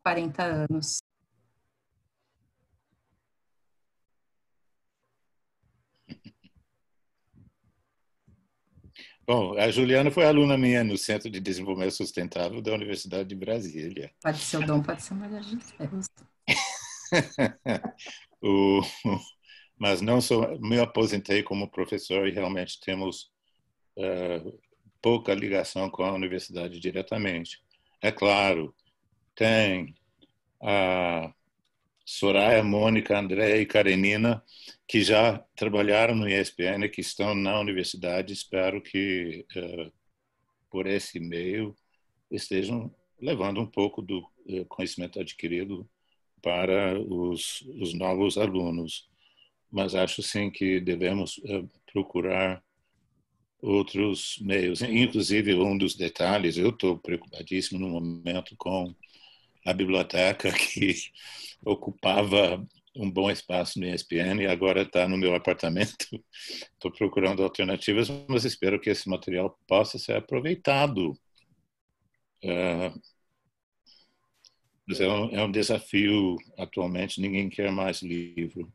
40 anos. Bom, a Juliana foi aluna minha no Centro de Desenvolvimento Sustentável da Universidade de Brasília. Pode ser o Dom, pode ser a Maria José. Mas me aposentei como professor e realmente temos pouca ligação com a universidade diretamente. É claro, tem a Soraya, Mônica, André e Karenina, que já trabalharam no ISPN, que estão na universidade. Espero que, por esse meio, estejam levando um pouco do conhecimento adquirido para os novos alunos. Mas acho, sim, que devemos procurar outros meios. Inclusive, um dos detalhes, eu estou preocupadíssimo no momento com a biblioteca, que ocupava um bom espaço no ESPN e agora está no meu apartamento. Estou procurando alternativas, mas espero que esse material possa ser aproveitado. Mas é um desafio atualmente, ninguém quer mais livro.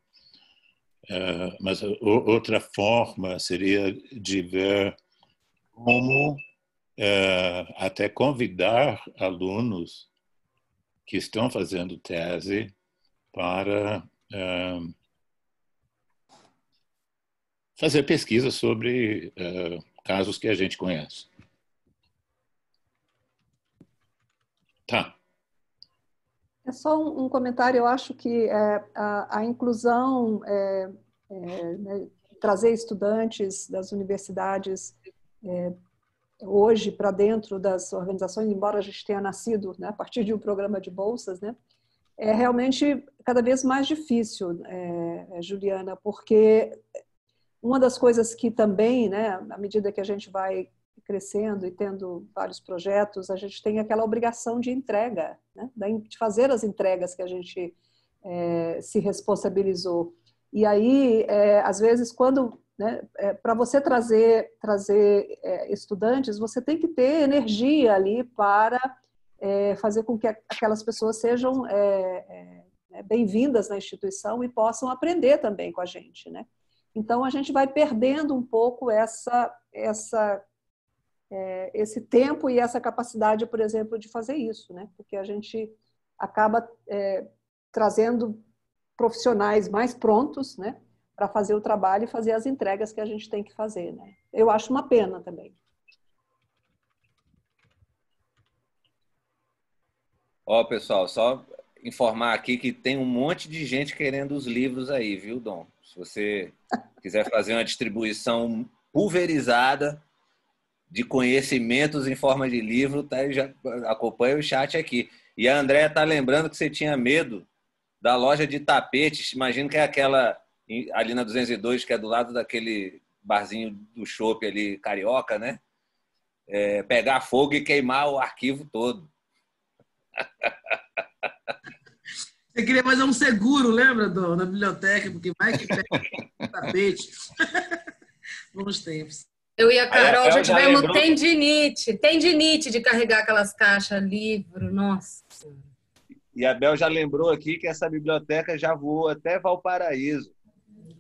Mas outra forma seria de ver como até convidar alunos que estão fazendo tese para fazer pesquisa sobre casos que a gente conhece. Tá. É só um comentário. Eu acho que a inclusão, né, trazer estudantes das universidades hoje para dentro das organizações, embora a gente tenha nascido, né, a partir de um programa de bolsas, né, é realmente cada vez mais difícil, Juliana, porque uma das coisas que também, né, à medida que a gente vai crescendo e tendo vários projetos, a gente tem aquela obrigação de entrega, né, de fazer as entregas que a gente se responsabilizou. E aí, às vezes, quando, né, para você trazer estudantes, você tem que ter energia ali para fazer com que aquelas pessoas sejam bem-vindas na instituição e possam aprender também com a gente, né? Então, a gente vai perdendo um pouco esse tempo e essa capacidade, por exemplo, de fazer isso, né? Porque a gente acaba trazendo profissionais mais prontos, né, para fazer o trabalho e fazer as entregas que a gente tem que fazer, né? Eu acho uma pena também. Ó, pessoal, só informar aqui que tem um monte de gente querendo os livros aí, viu, Dom? Se você quiser fazer uma distribuição pulverizada de conhecimentos em forma de livro, tá? Já acompanha o chat aqui. E a Andréa está lembrando que você tinha medo da loja de tapetes. Imagino que é aquela ali na 202, que é do lado daquele barzinho do chopp ali, carioca, né? Pegar fogo e queimar o arquivo todo. Você queria fazer um seguro, lembra, na biblioteca? Porque vai que pega o tapete. Bons tempos. Eu e a Carol já tivemos tendinite de carregar aquelas caixas, livro, nossa. E a Bel já lembrou aqui que essa biblioteca já voou até Valparaíso.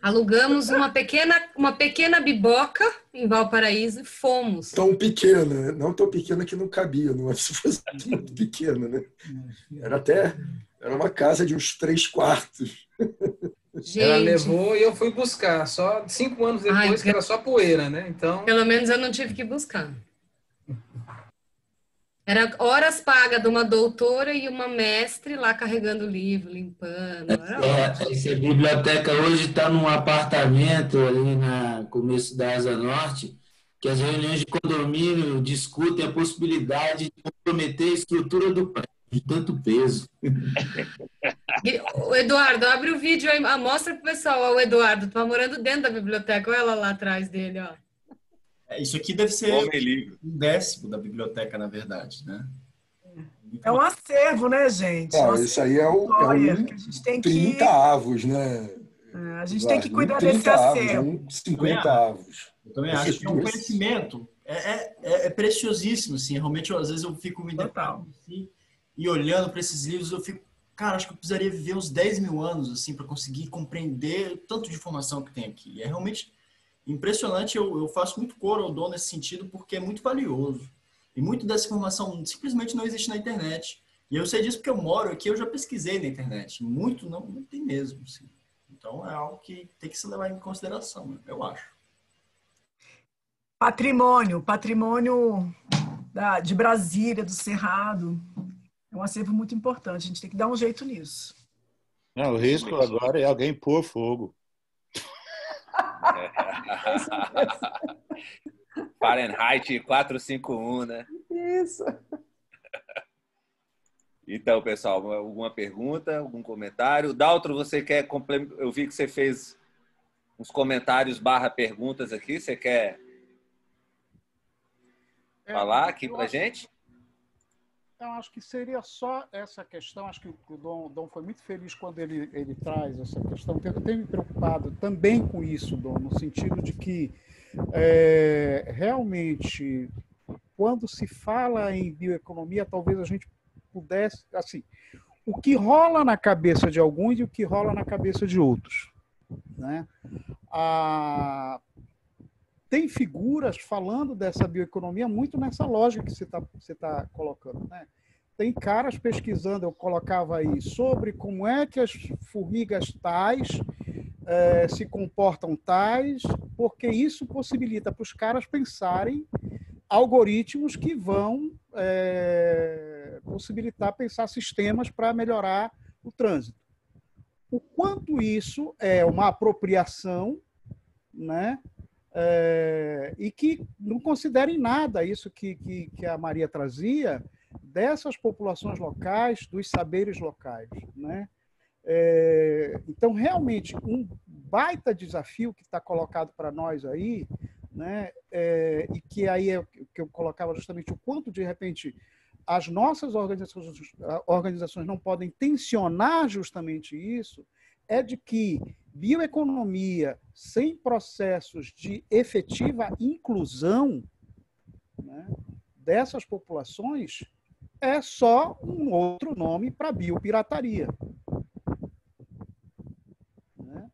Alugamos uma pequena biboca em Valparaíso e fomos. Tão pequena, não tão pequena que não cabia, não se fosse muito pequena, né? Era uma casa de uns 3 quartos. Gente. Ela levou e eu fui buscar, só 5 anos depois, que era só poeira, né? Então... Pelo menos eu não tive que buscar. Era horas pagas de uma doutora e uma mestre lá carregando o livro, limpando. Essa biblioteca hoje está num apartamento ali no começo da Asa Norte, que as reuniões de condomínio discutem a possibilidade de comprometer a estrutura do prédio, de tanto peso. Eduardo, abre o vídeo aí, mostra para o pessoal. Ó, o Eduardo está morando dentro da biblioteca, olha ela lá atrás dele, ó. Isso aqui deve ser um 10º da biblioteca, na verdade, né? É um acervo, né, gente? Isso aí é um 30 avos, né? A gente tem que cuidar desse acervo. 50 avos. Eu também acho que é um conhecimento. É preciosíssimo, assim. Realmente, às vezes, eu fico me deparando assim, e olhando para esses livros, eu fico, cara, acho que eu precisaria viver uns 10 mil anos, assim, para conseguir compreender o tanto de informação que tem aqui. É realmente impressionante. Eu faço muito coro ao Dom nesse sentido, porque é muito valioso. E muito dessa informação simplesmente não existe na internet. E eu sei disso porque eu moro aqui, eu já pesquisei na internet. Muito não tem mesmo. Assim. Então é algo que tem que se levar em consideração, eu acho. Patrimônio de Brasília, do Cerrado. É um acervo muito importante. A gente tem que dar um jeito nisso. Não, o risco agora é alguém pôr fogo. Fahrenheit 451, né? Isso. Então, pessoal, alguma pergunta, algum comentário? Daltro, você quer complementar? Eu vi que você fez uns comentários / perguntas aqui. Você quer falar aqui pra gente? Então, acho que seria só essa questão. Acho que o Dom foi muito feliz quando ele traz essa questão. Eu tenho me preocupado também com isso, Dom, no sentido de que realmente, quando se fala em bioeconomia, talvez a gente pudesse, assim, o que rola na cabeça de alguns e o que rola na cabeça de outros, né? Tem figuras falando dessa bioeconomia muito nessa lógica que você tá colocando, né? Tem caras pesquisando, eu colocava aí, sobre como é que as formigas tais se comportam tais, porque isso possibilita para os caras pensarem algoritmos que vão possibilitar pensar sistemas para melhorar o trânsito. O quanto isso é uma apropriação, né? E que não considerem nada isso que a Maria trazia dessas populações locais, dos saberes locais, né? Então, realmente, um baita desafio que está colocado para nós aí, né? E que aí é o que eu colocava justamente o quanto, de repente, as nossas organizações não podem tensionar justamente isso, é de que bioeconomia sem processos de efetiva inclusão, né, dessas populações é só um outro nome para biopirataria. Né?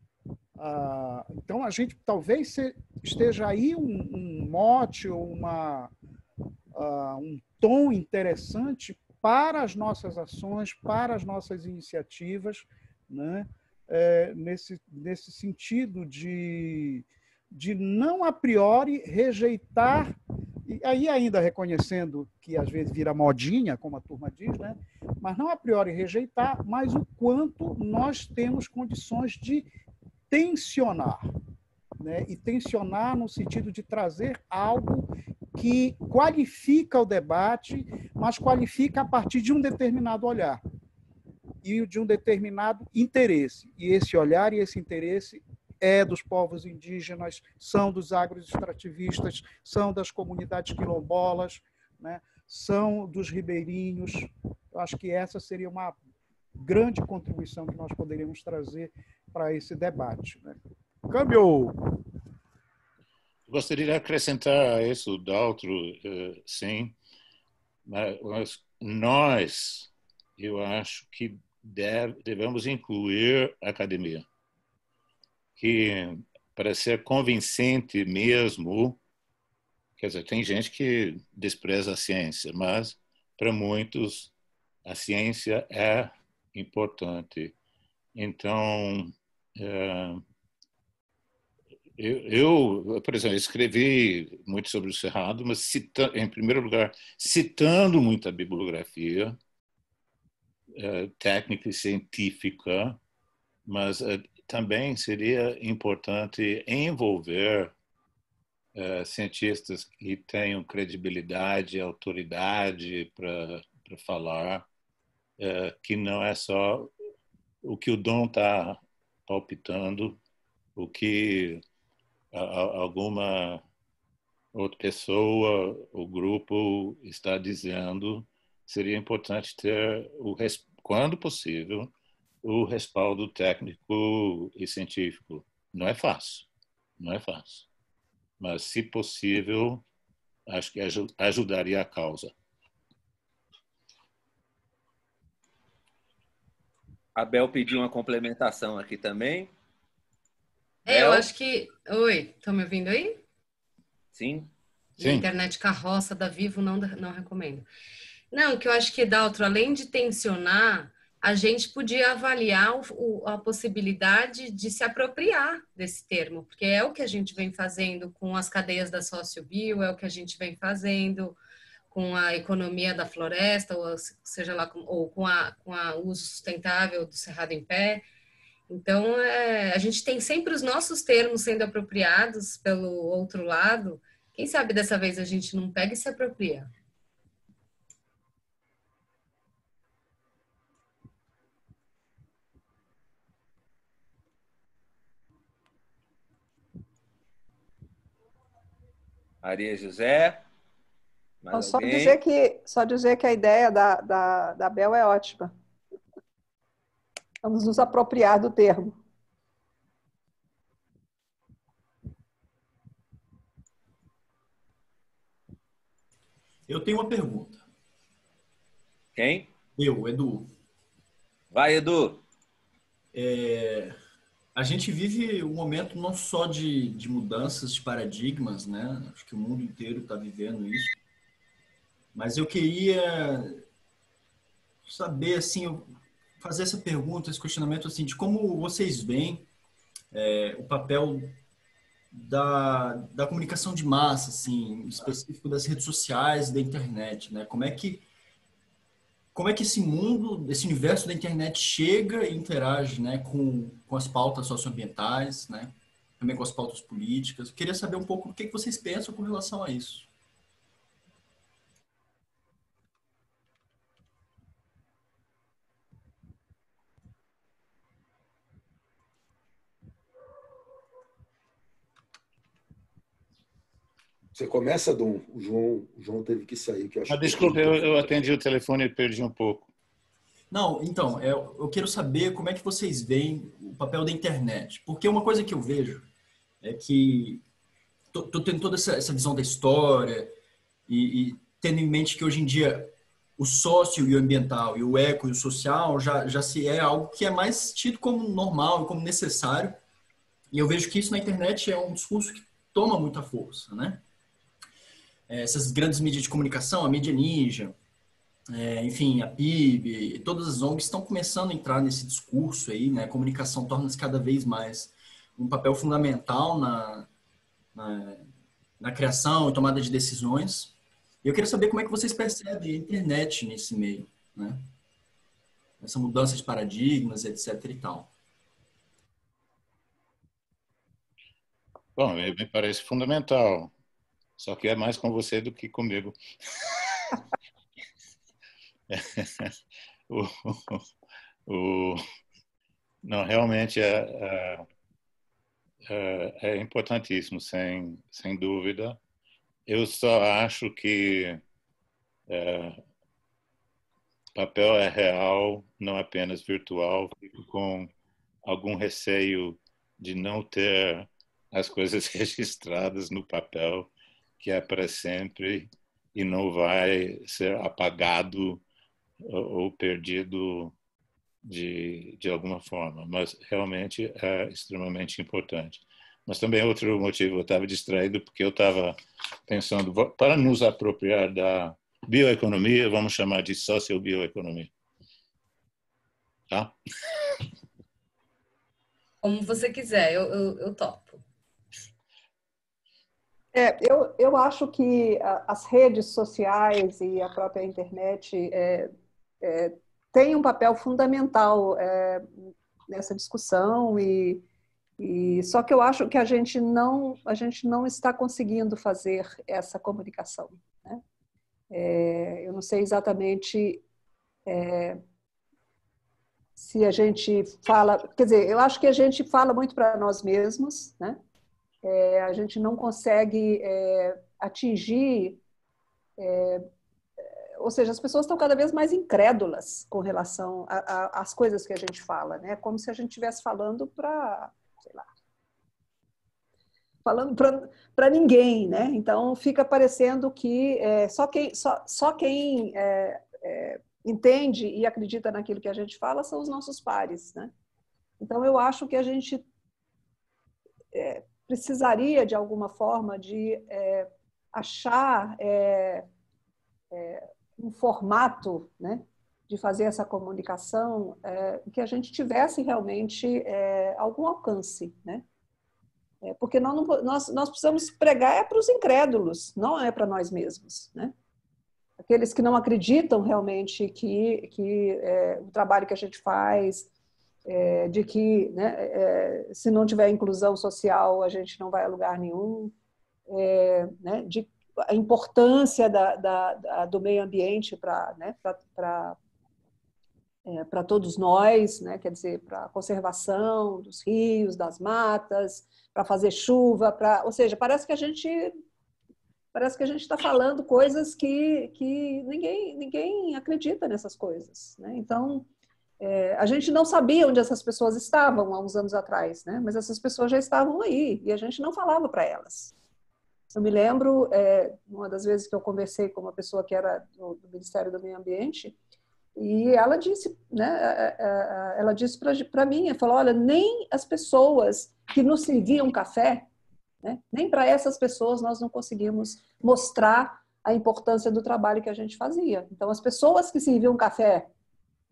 Então, a gente talvez esteja aí um mote ou um tom interessante para as nossas ações, para as nossas iniciativas, né? Nesse sentido de não a priori rejeitar, e aí ainda reconhecendo que às vezes vira modinha, como a turma diz, né? Mas não a priori rejeitar, mas o quanto nós temos condições de tensionar, né? E tensionar no sentido de trazer algo que qualifica o debate, mas qualifica a partir de um determinado olhar e de um determinado interesse. E esse olhar e esse interesse é dos povos indígenas, são dos agroextrativistas, são das comunidades quilombolas, né? São dos ribeirinhos. Eu acho que essa seria uma grande contribuição que nós poderíamos trazer para esse debate. Né? Câmbio! Gostaria de acrescentar a isso, Daltro, sim, mas nós, eu acho que devemos incluir a academia, que para ser convincente mesmo, quer dizer, tem gente que despreza a ciência, mas para muitos a ciência é importante. Então, eu, por exemplo, escrevi muito sobre o Cerrado, mas em primeiro lugar, citando muita bibliografia técnica e científica, mas também seria importante envolver cientistas que tenham credibilidade e autoridade para falar, que não é só o que o Dom está palpitando, o que alguma outra pessoa, o grupo está dizendo. Seria importante ter, quando possível, o respaldo técnico e científico. Não é fácil, não é fácil. Mas, se possível, acho que ajudaria a causa. A Bel pediu uma complementação aqui também. Eu acho que... Oi, estão me ouvindo aí? Sim. Sim. Internet carroça da Vivo não recomendo. Não, que eu acho que, Daltro, além de tensionar, a gente podia avaliar a possibilidade de se apropriar desse termo, porque é o que a gente vem fazendo com as cadeias da sociobio, é o que a gente vem fazendo com a economia da floresta, ou seja lá, ou com o uso sustentável do Cerrado em Pé. Então, a gente tem sempre os nossos termos sendo apropriados pelo outro lado. Quem sabe dessa vez a gente não pega e se apropria. Maria José? Então, só dizer que a ideia da Bel é ótima. Vamos nos apropriar do termo. Eu tenho uma pergunta. Quem? Eu, Edu. Vai, Edu. A gente vive um momento não só de mudanças de paradigmas, né? Acho que o mundo inteiro está vivendo isso. Mas eu queria saber, assim, fazer essa pergunta, esse questionamento, assim, de como vocês veem o papel da comunicação de massa, assim, em específico das redes sociais, da internet, né? Como é que esse mundo, esse universo da internet chega e interage, né, com as pautas socioambientais, né? Também com as pautas políticas. Eu queria saber um pouco o que vocês pensam com relação a isso. Você começa, Dom. O João teve que sair. Que eu acho Desculpe, eu atendi o telefone e perdi um pouco. Não, então, eu quero saber como é que vocês veem o papel da internet. Porque uma coisa que eu vejo é que tô tendo toda essa visão da história e tendo em mente que hoje em dia o sócio e o ambiental e o eco e o social já se é algo que é mais tido como normal e como necessário. E eu vejo que isso na internet é um discurso que toma muita força, né? Essas grandes mídias de comunicação, a mídia ninja, enfim, a PIB, todas as ONGs estão começando a entrar nesse discurso aí, né? A comunicação torna-se cada vez mais um papel fundamental na criação e tomada de decisões. E eu queria saber como é que vocês percebem a internet nesse meio, né? Essa mudança de paradigmas, etc. e tal. Bom, me parece fundamental. Só que é mais com você do que comigo. Não, realmente é importantíssimo, sem dúvida. Eu só acho que papel é real, não apenas virtual. Fico com algum receio de não ter as coisas registradas no papel, que é para sempre e não vai ser apagado ou perdido de alguma forma. Mas realmente é extremamente importante. Mas também outro motivo, eu estava distraído porque eu estava pensando, para nos apropriar da bioeconomia, vamos chamar de sociobioeconomia. Tá? Como você quiser, eu topo. Eu acho que as redes sociais e a própria internet têm um papel fundamental nessa discussão e só que eu acho que a gente não está conseguindo fazer essa comunicação, né? Eu não sei exatamente se a gente fala, quer dizer, eu acho que a gente fala muito para nós mesmos, né? A gente não consegue atingir, ou seja, as pessoas estão cada vez mais incrédulas com relação às coisas que a gente fala, né? Como se a gente estivesse falando para, sei lá, falando para ninguém, né? Então fica parecendo que só quem entende e acredita naquilo que a gente fala são os nossos pares, né? Então eu acho que a gente precisaria de alguma forma de achar um formato, né, de fazer essa comunicação que a gente tivesse realmente algum alcance, né? Porque nós precisamos pregar para os incrédulos, não é para nós mesmos, né? Aqueles que não acreditam realmente que o trabalho que a gente faz, de que, né, se não tiver inclusão social a gente não vai a lugar nenhum, né, de a importância do meio ambiente para todos nós, né, quer dizer, para a conservação dos rios, das matas, para fazer chuva, ou seja, parece que a gente está falando coisas que ninguém acredita nessas coisas, né? Então a gente não sabia onde essas pessoas estavam há uns anos atrás, né? Mas essas pessoas já estavam aí e a gente não falava para elas. Eu me lembro, uma das vezes que eu conversei com uma pessoa que era do Ministério do Meio Ambiente, e ela disse, né? Ela disse para mim, ela falou, olha, nem as pessoas que nos serviam café, né? Nem para essas pessoas nós não conseguimos mostrar a importância do trabalho que a gente fazia. Então, as pessoas que serviam café,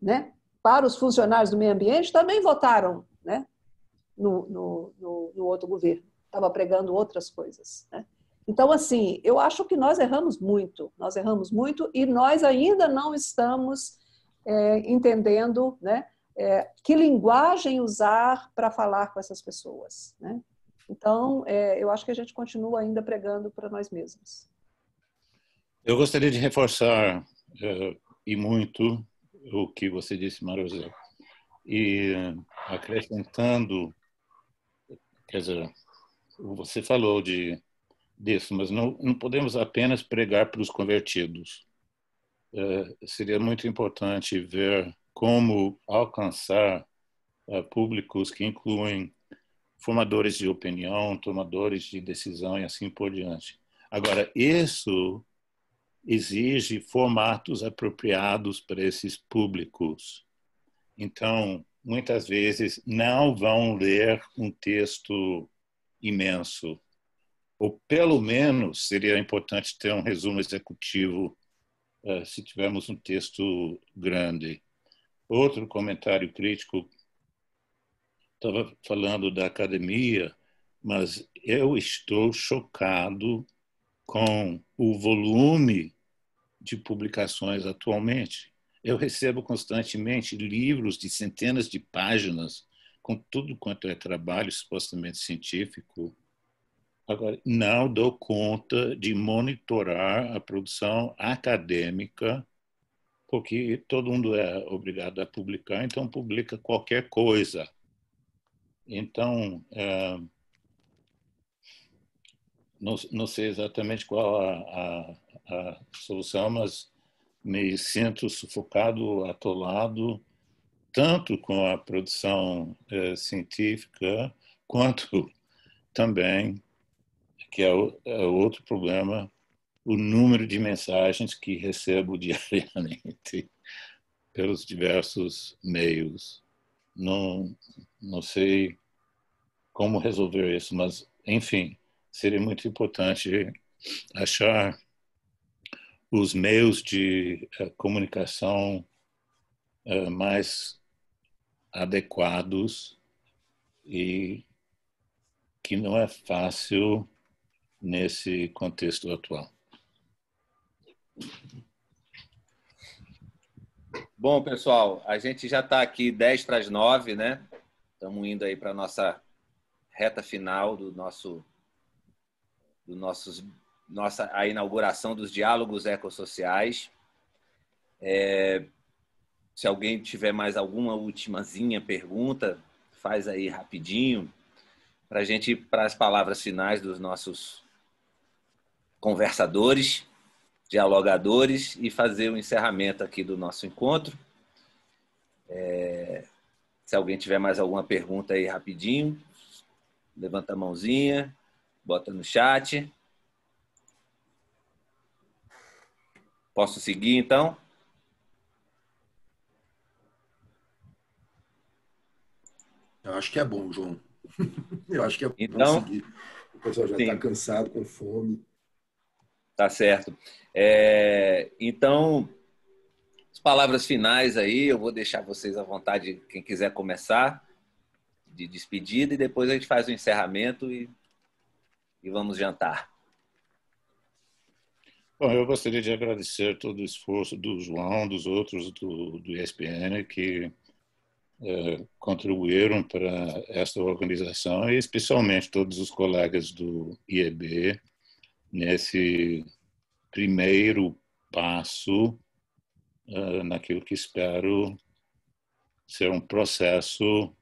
né, para os funcionários do meio ambiente também votaram, né, no outro governo. Estava pregando outras coisas, né? Então, assim, eu acho que nós erramos muito e nós ainda não estamos entendendo, né, que linguagem usar para falar com essas pessoas, né? Então, eu acho que a gente continua ainda pregando para nós mesmos. Eu gostaria de reforçar e muito o que você disse, Maria José, e acrescentando, quer dizer, você falou de disso, mas não podemos apenas pregar para os convertidos. Seria muito importante ver como alcançar públicos que incluem formadores de opinião, tomadores de decisão e assim por diante. Agora, isso exige formatos apropriados para esses públicos. Então, muitas vezes, não vão ler um texto imenso. Ou, pelo menos, seria importante ter um resumo executivo se tivermos um texto grande. Outro comentário crítico, estava falando da academia, mas eu estou chocado com o volume de publicações atualmente. Eu recebo constantemente livros de centenas de páginas com tudo quanto é trabalho supostamente científico. Agora, não dou conta de monitorar a produção acadêmica, porque todo mundo é obrigado a publicar, então publica qualquer coisa. Então, não sei exatamente qual a solução, mas me sinto sufocado, atolado, tanto com a produção científica, quanto também, que é outro problema, o número de mensagens que recebo diariamente pelos diversos meios. Não sei como resolver isso, mas, enfim, seria muito importante achar os meios de comunicação mais adequados e que não é fácil nesse contexto atual. Bom, pessoal, a gente já está aqui 10 para as 9, né? Estamos indo aí para a nossa reta final a inauguração dos diálogos ecossociais. Se alguém tiver mais alguma ultimazinha pergunta, faz aí rapidinho, para a gente ir para as palavras finais dos nossos conversadores, dialogadores, e fazer o encerramento aqui do nosso encontro. Se alguém tiver mais alguma pergunta aí rapidinho, levanta a mãozinha, bota no chat. Posso seguir, então? Eu acho que é bom, João. Eu acho que é bom então, seguir. O pessoal já está cansado, com fome. Tá certo. Então, as palavras finais aí, eu vou deixar vocês à vontade, quem quiser começar, de despedida, e depois a gente faz o encerramento e vamos jantar. Bom, eu gostaria de agradecer todo o esforço do João, dos outros do ESPN, que contribuíram para esta organização, e especialmente todos os colegas do IEB, nesse primeiro passo naquilo que espero ser um processo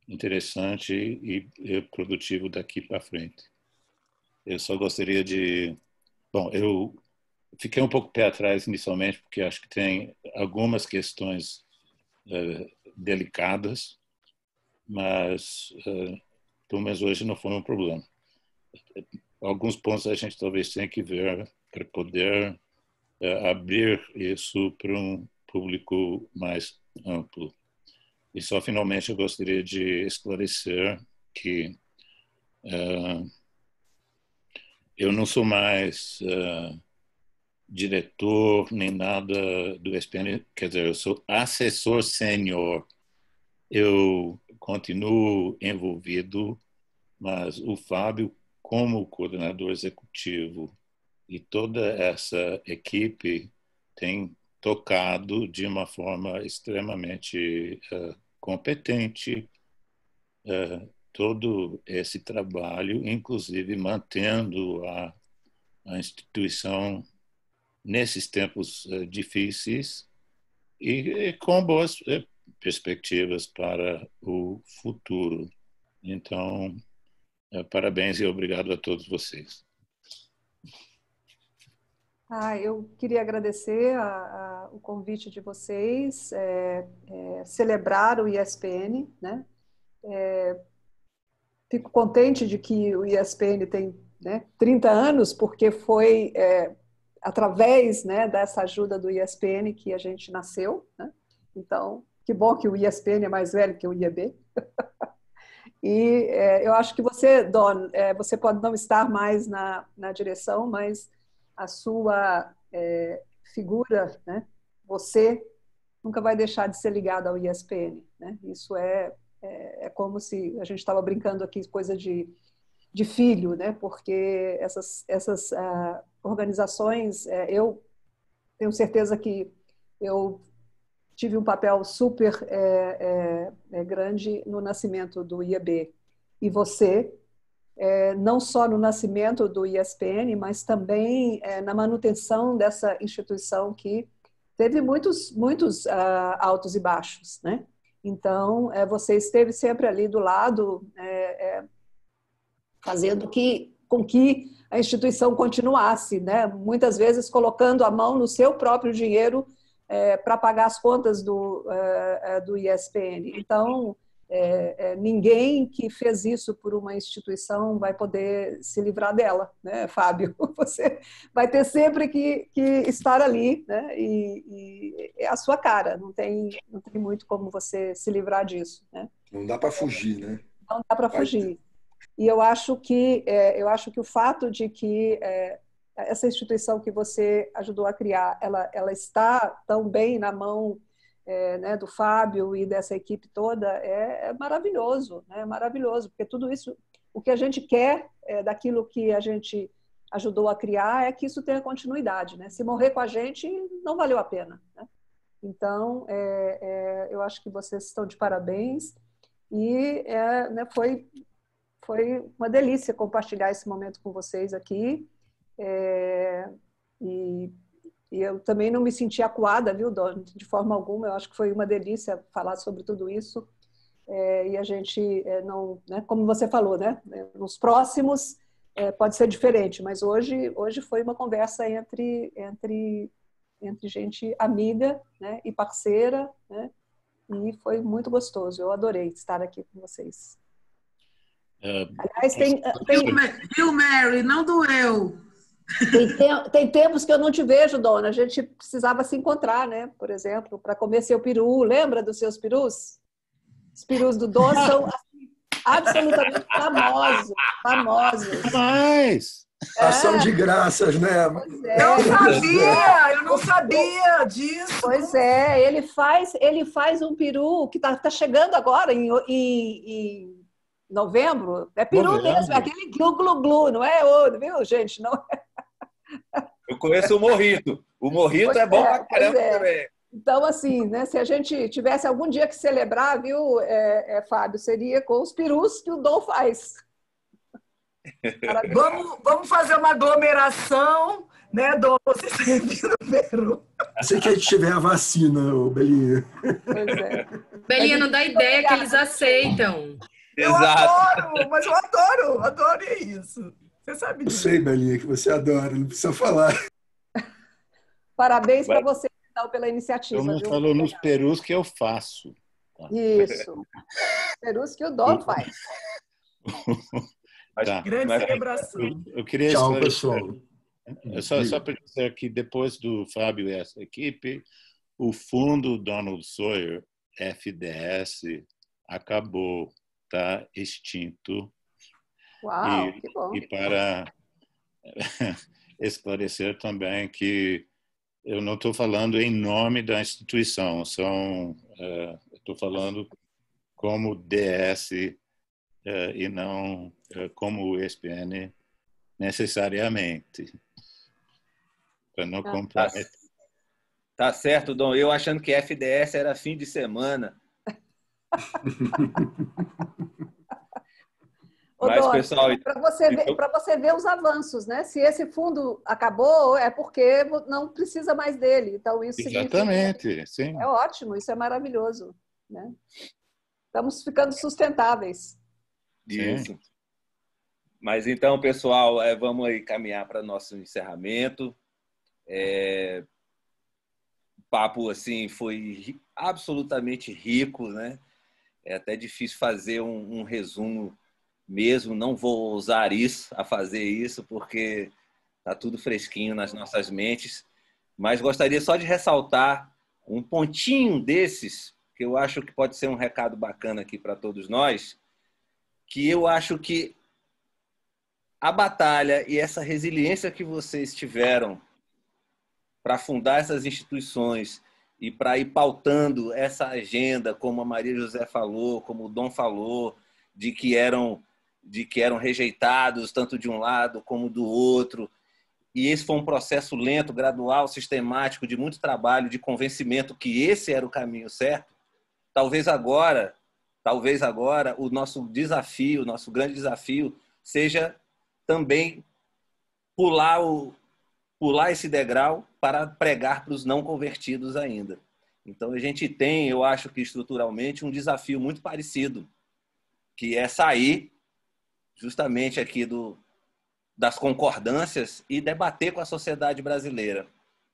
interessante e produtivo daqui para frente. Eu só gostaria de... Bom, eu fiquei um pouco pé atrás inicialmente, porque acho que tem algumas questões delicadas, mas pelo menos hoje não foi um problema. Alguns pontos a gente talvez tenha que ver para poder abrir isso para um público mais amplo. E só finalmente eu gostaria de esclarecer que eu não sou mais diretor nem nada do ESPN, quer dizer, eu sou assessor sênior. Eu continuo envolvido, mas o Fábio, como coordenador executivo, e toda essa equipe tem tocado de uma forma extremamente competente todo esse trabalho, inclusive mantendo a instituição nesses tempos difíceis e com boas perspectivas para o futuro. Então, parabéns e obrigado a todos vocês. Eu queria agradecer o convite de vocês, celebrar o ISPN, né? Fico contente de que o ISPN tem, né, 30 anos, porque foi através, né, dessa ajuda do ISPN que a gente nasceu, né? Então, que bom que o ISPN é mais velho que o IEB. E eu acho que você, Don, você pode não estar mais na direção, mas a sua figura, né, você nunca vai deixar de ser ligado ao ISPN, né? Isso é como se a gente estava brincando aqui, coisa de filho, né? Porque essas organizações, eu tenho certeza que eu tive um papel super grande no nascimento do IEB. E você, não só no nascimento do ISPN, mas também na manutenção dessa instituição que teve muitos altos e baixos, né? Então, você esteve sempre ali do lado, fazendo com que a instituição continuasse, né? Muitas vezes colocando a mão no seu próprio dinheiro para pagar as contas do ISPN. Então, ninguém que fez isso por uma instituição vai poder se livrar dela, né, Fábio? Você vai ter sempre que estar ali, né? E é a sua cara, não tem muito como você se livrar disso, né? Não dá para fugir, né? Não dá para fugir. E eu acho que o fato de que essa instituição que você ajudou a criar, ela está tão bem na mão, né, do Fábio e dessa equipe toda, é maravilhoso, né? Maravilhoso, porque tudo isso, o que a gente quer daquilo que a gente ajudou a criar é que isso tenha continuidade, né? Se morrer com a gente, não valeu a pena, né? Então, eu acho que vocês estão de parabéns e né, foi uma delícia compartilhar esse momento com vocês aqui. E eu também não me senti acuada, viu, Don? De forma alguma. Eu acho que foi uma delícia falar sobre tudo isso. E a gente não, né, como você falou, né, nos próximos pode ser diferente, mas hoje foi uma conversa entre gente amiga, né, e parceira, né, e foi muito gostoso. Eu adorei estar aqui com vocês. Aliás, Viu, Mary? Não doeu. Tem tempos que eu não te vejo, Dona. A gente precisava se encontrar, né? Por exemplo, para comer seu peru. Lembra dos seus perus? Os perus do Dom são assim, absolutamente famosos. Mas... Ação de graças, né? Eu não sabia disso. Pois ele faz um peru que tá chegando agora em novembro. É peru mesmo, é aquele glu-glu-glu, não é ouro, viu, gente? Não é. Eu conheço o morrito. O morrito é bom pra caramba também. Então, assim, né, se a gente tivesse algum dia que celebrar, viu, Fábio, seria com os perus que o Dom faz. Vamos fazer uma aglomeração, né, Dom? Você sempre no Peru. Sei que a gente tiver a vacina, Belinha. Pois é. Belinha, não dá ideia que eles aceitam. Eu adoro, mas eu adoro isso. Você sabe disso. Eu sei, Belinha, que você adora, não precisa falar. Parabéns para você, então, pela iniciativa. Eu não falou nos perus que eu faço. Isso. Perus que o Dom faz. Grande celebração. Eu queria Tchau, pessoal. Só para dizer que depois do Fábio e essa equipe, o fundo Donald Sawyer, FDS, acabou, está extinto. Uau, que bom. E para esclarecer também que eu não estou falando em nome da instituição, estou falando como DS e não como ESPN necessariamente. Para não comprometer. Tá certo, Dom. Eu achando que FDS era fim de semana. Mas, pessoal, para você ver os avanços, né? Se esse fundo acabou, é porque não precisa mais dele. Então, isso exatamente, sim. É ótimo, isso é maravilhoso, né? Estamos ficando sustentáveis. Isso. Sim. Mas então, pessoal, vamos aí caminhar para nosso encerramento. O papo assim foi absolutamente rico, né? É até difícil fazer um resumo mesmo. Não vou ousar a fazer isso, porque está tudo fresquinho nas nossas mentes. Mas gostaria só de ressaltar um pontinho desses, que eu acho que pode ser um recado bacana aqui para todos nós, que eu acho que a batalha e essa resiliência que vocês tiveram para fundar essas instituições e para ir pautando essa agenda, como a Maria José falou, como o Dom falou, de que eram rejeitados tanto de um lado como do outro. E esse foi um processo lento, gradual, sistemático, de muito trabalho, de convencimento que esse era o caminho certo. Talvez agora, o nosso desafio, o nosso grande desafio, seja também pular esse degrau para pregar para os não convertidos ainda. Então, a gente tem, eu acho que estruturalmente, um desafio muito parecido, que é sair justamente aqui das concordâncias e debater com a sociedade brasileira.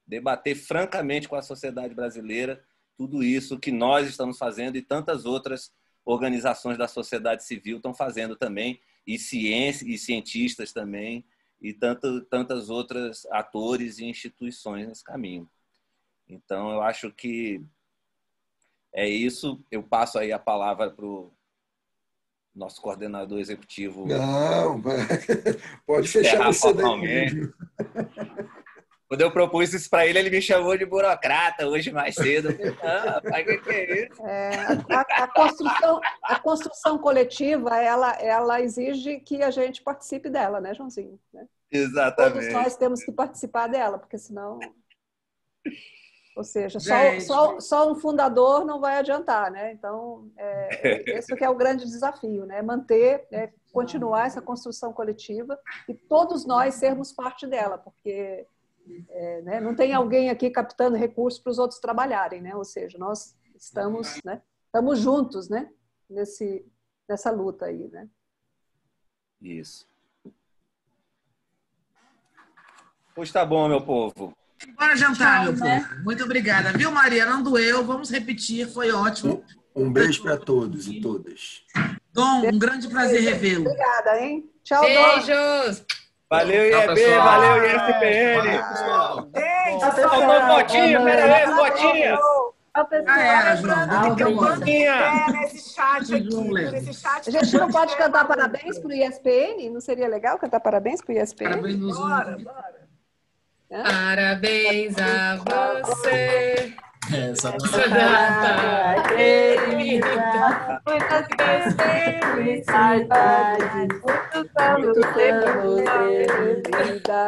Debater francamente com a sociedade brasileira tudo isso que nós estamos fazendo e tantas outras organizações da sociedade civil estão fazendo também, e cientistas também, e tantas outras atores e instituições nesse caminho. Então, eu acho que é isso. Eu passo aí a palavra para o nosso coordenador executivo. Não, pode fechar você daí. Quando eu propus isso para ele, ele me chamou de burocrata hoje mais cedo. O que é isso? A construção coletiva, ela exige que a gente participe dela, né, Joãozinho? Exatamente. Todos nós temos que participar dela, porque senão... Ou seja, só um fundador não vai adiantar, né? Então, esse que é o grande desafio, né? Manter, continuar essa construção coletiva e todos nós sermos parte dela, porque... né? Não tem alguém aqui captando recursos para os outros trabalharem, né? Ou seja, nós estamos juntos, né? Nessa luta aí, né? Isso. Pois tá bom, meu povo. Bora jantar, meu povo. Muito obrigada. Viu, Maria? Não doeu. Vamos repetir. Foi ótimo. Um beijo para todos e todas. Dom, um grande prazer revê-lo. Obrigada, hein? Tchau, Dom. Beijos. Valeu, IEB, valeu, ISPN. Faltou Botinha, peraí, Botinha. Nesse chat aqui. A gente não pode cantar parabéns para o ISPN? Não seria legal cantar parabéns para o ISPN? Parabéns nos Parabéns a você. Essa data querida, muitas felicidades, muitos anos de vida.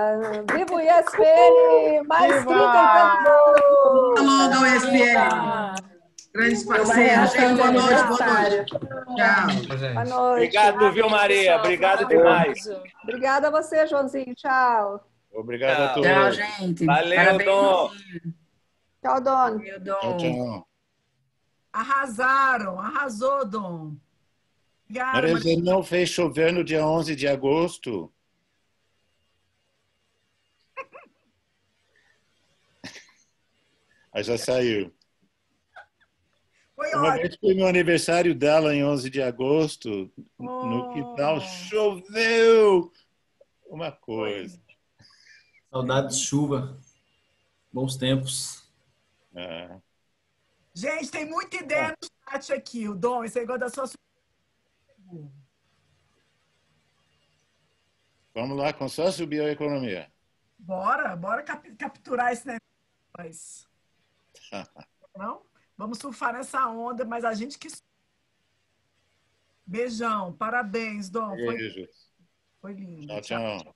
Viva o ISPN! Mais 30 e tantos! Longa o ISPN! Grandes parceiros. Gente, boa noite, boa noite. Tchau. Boa noite. Obrigado, viu, Maria? Obrigado demais. Obrigada a você, Joãozinho. Tchau. Obrigado a todos. Tchau, gente. Valeu, Parabéns, Dom. Tchau, Dom. Tchau. Arrasaram, arrasou, Dom. Obrigada, Maria José não fez chover no dia 11 de agosto. Aí já saiu. Uma vez foi no aniversário dela, em 11 de agosto, no quintal, choveu uma coisa. Saudades de chuva. Bons tempos. Gente, tem muita ideia no chat aqui, o Dom. Esse negócio da sua... Vamos lá, consórcio bioeconomia. Bora capturar esse negócio. Não? Vamos surfar nessa onda, mas a gente que... Beijão, parabéns, Dom. Beijos. Foi lindo. Tchau.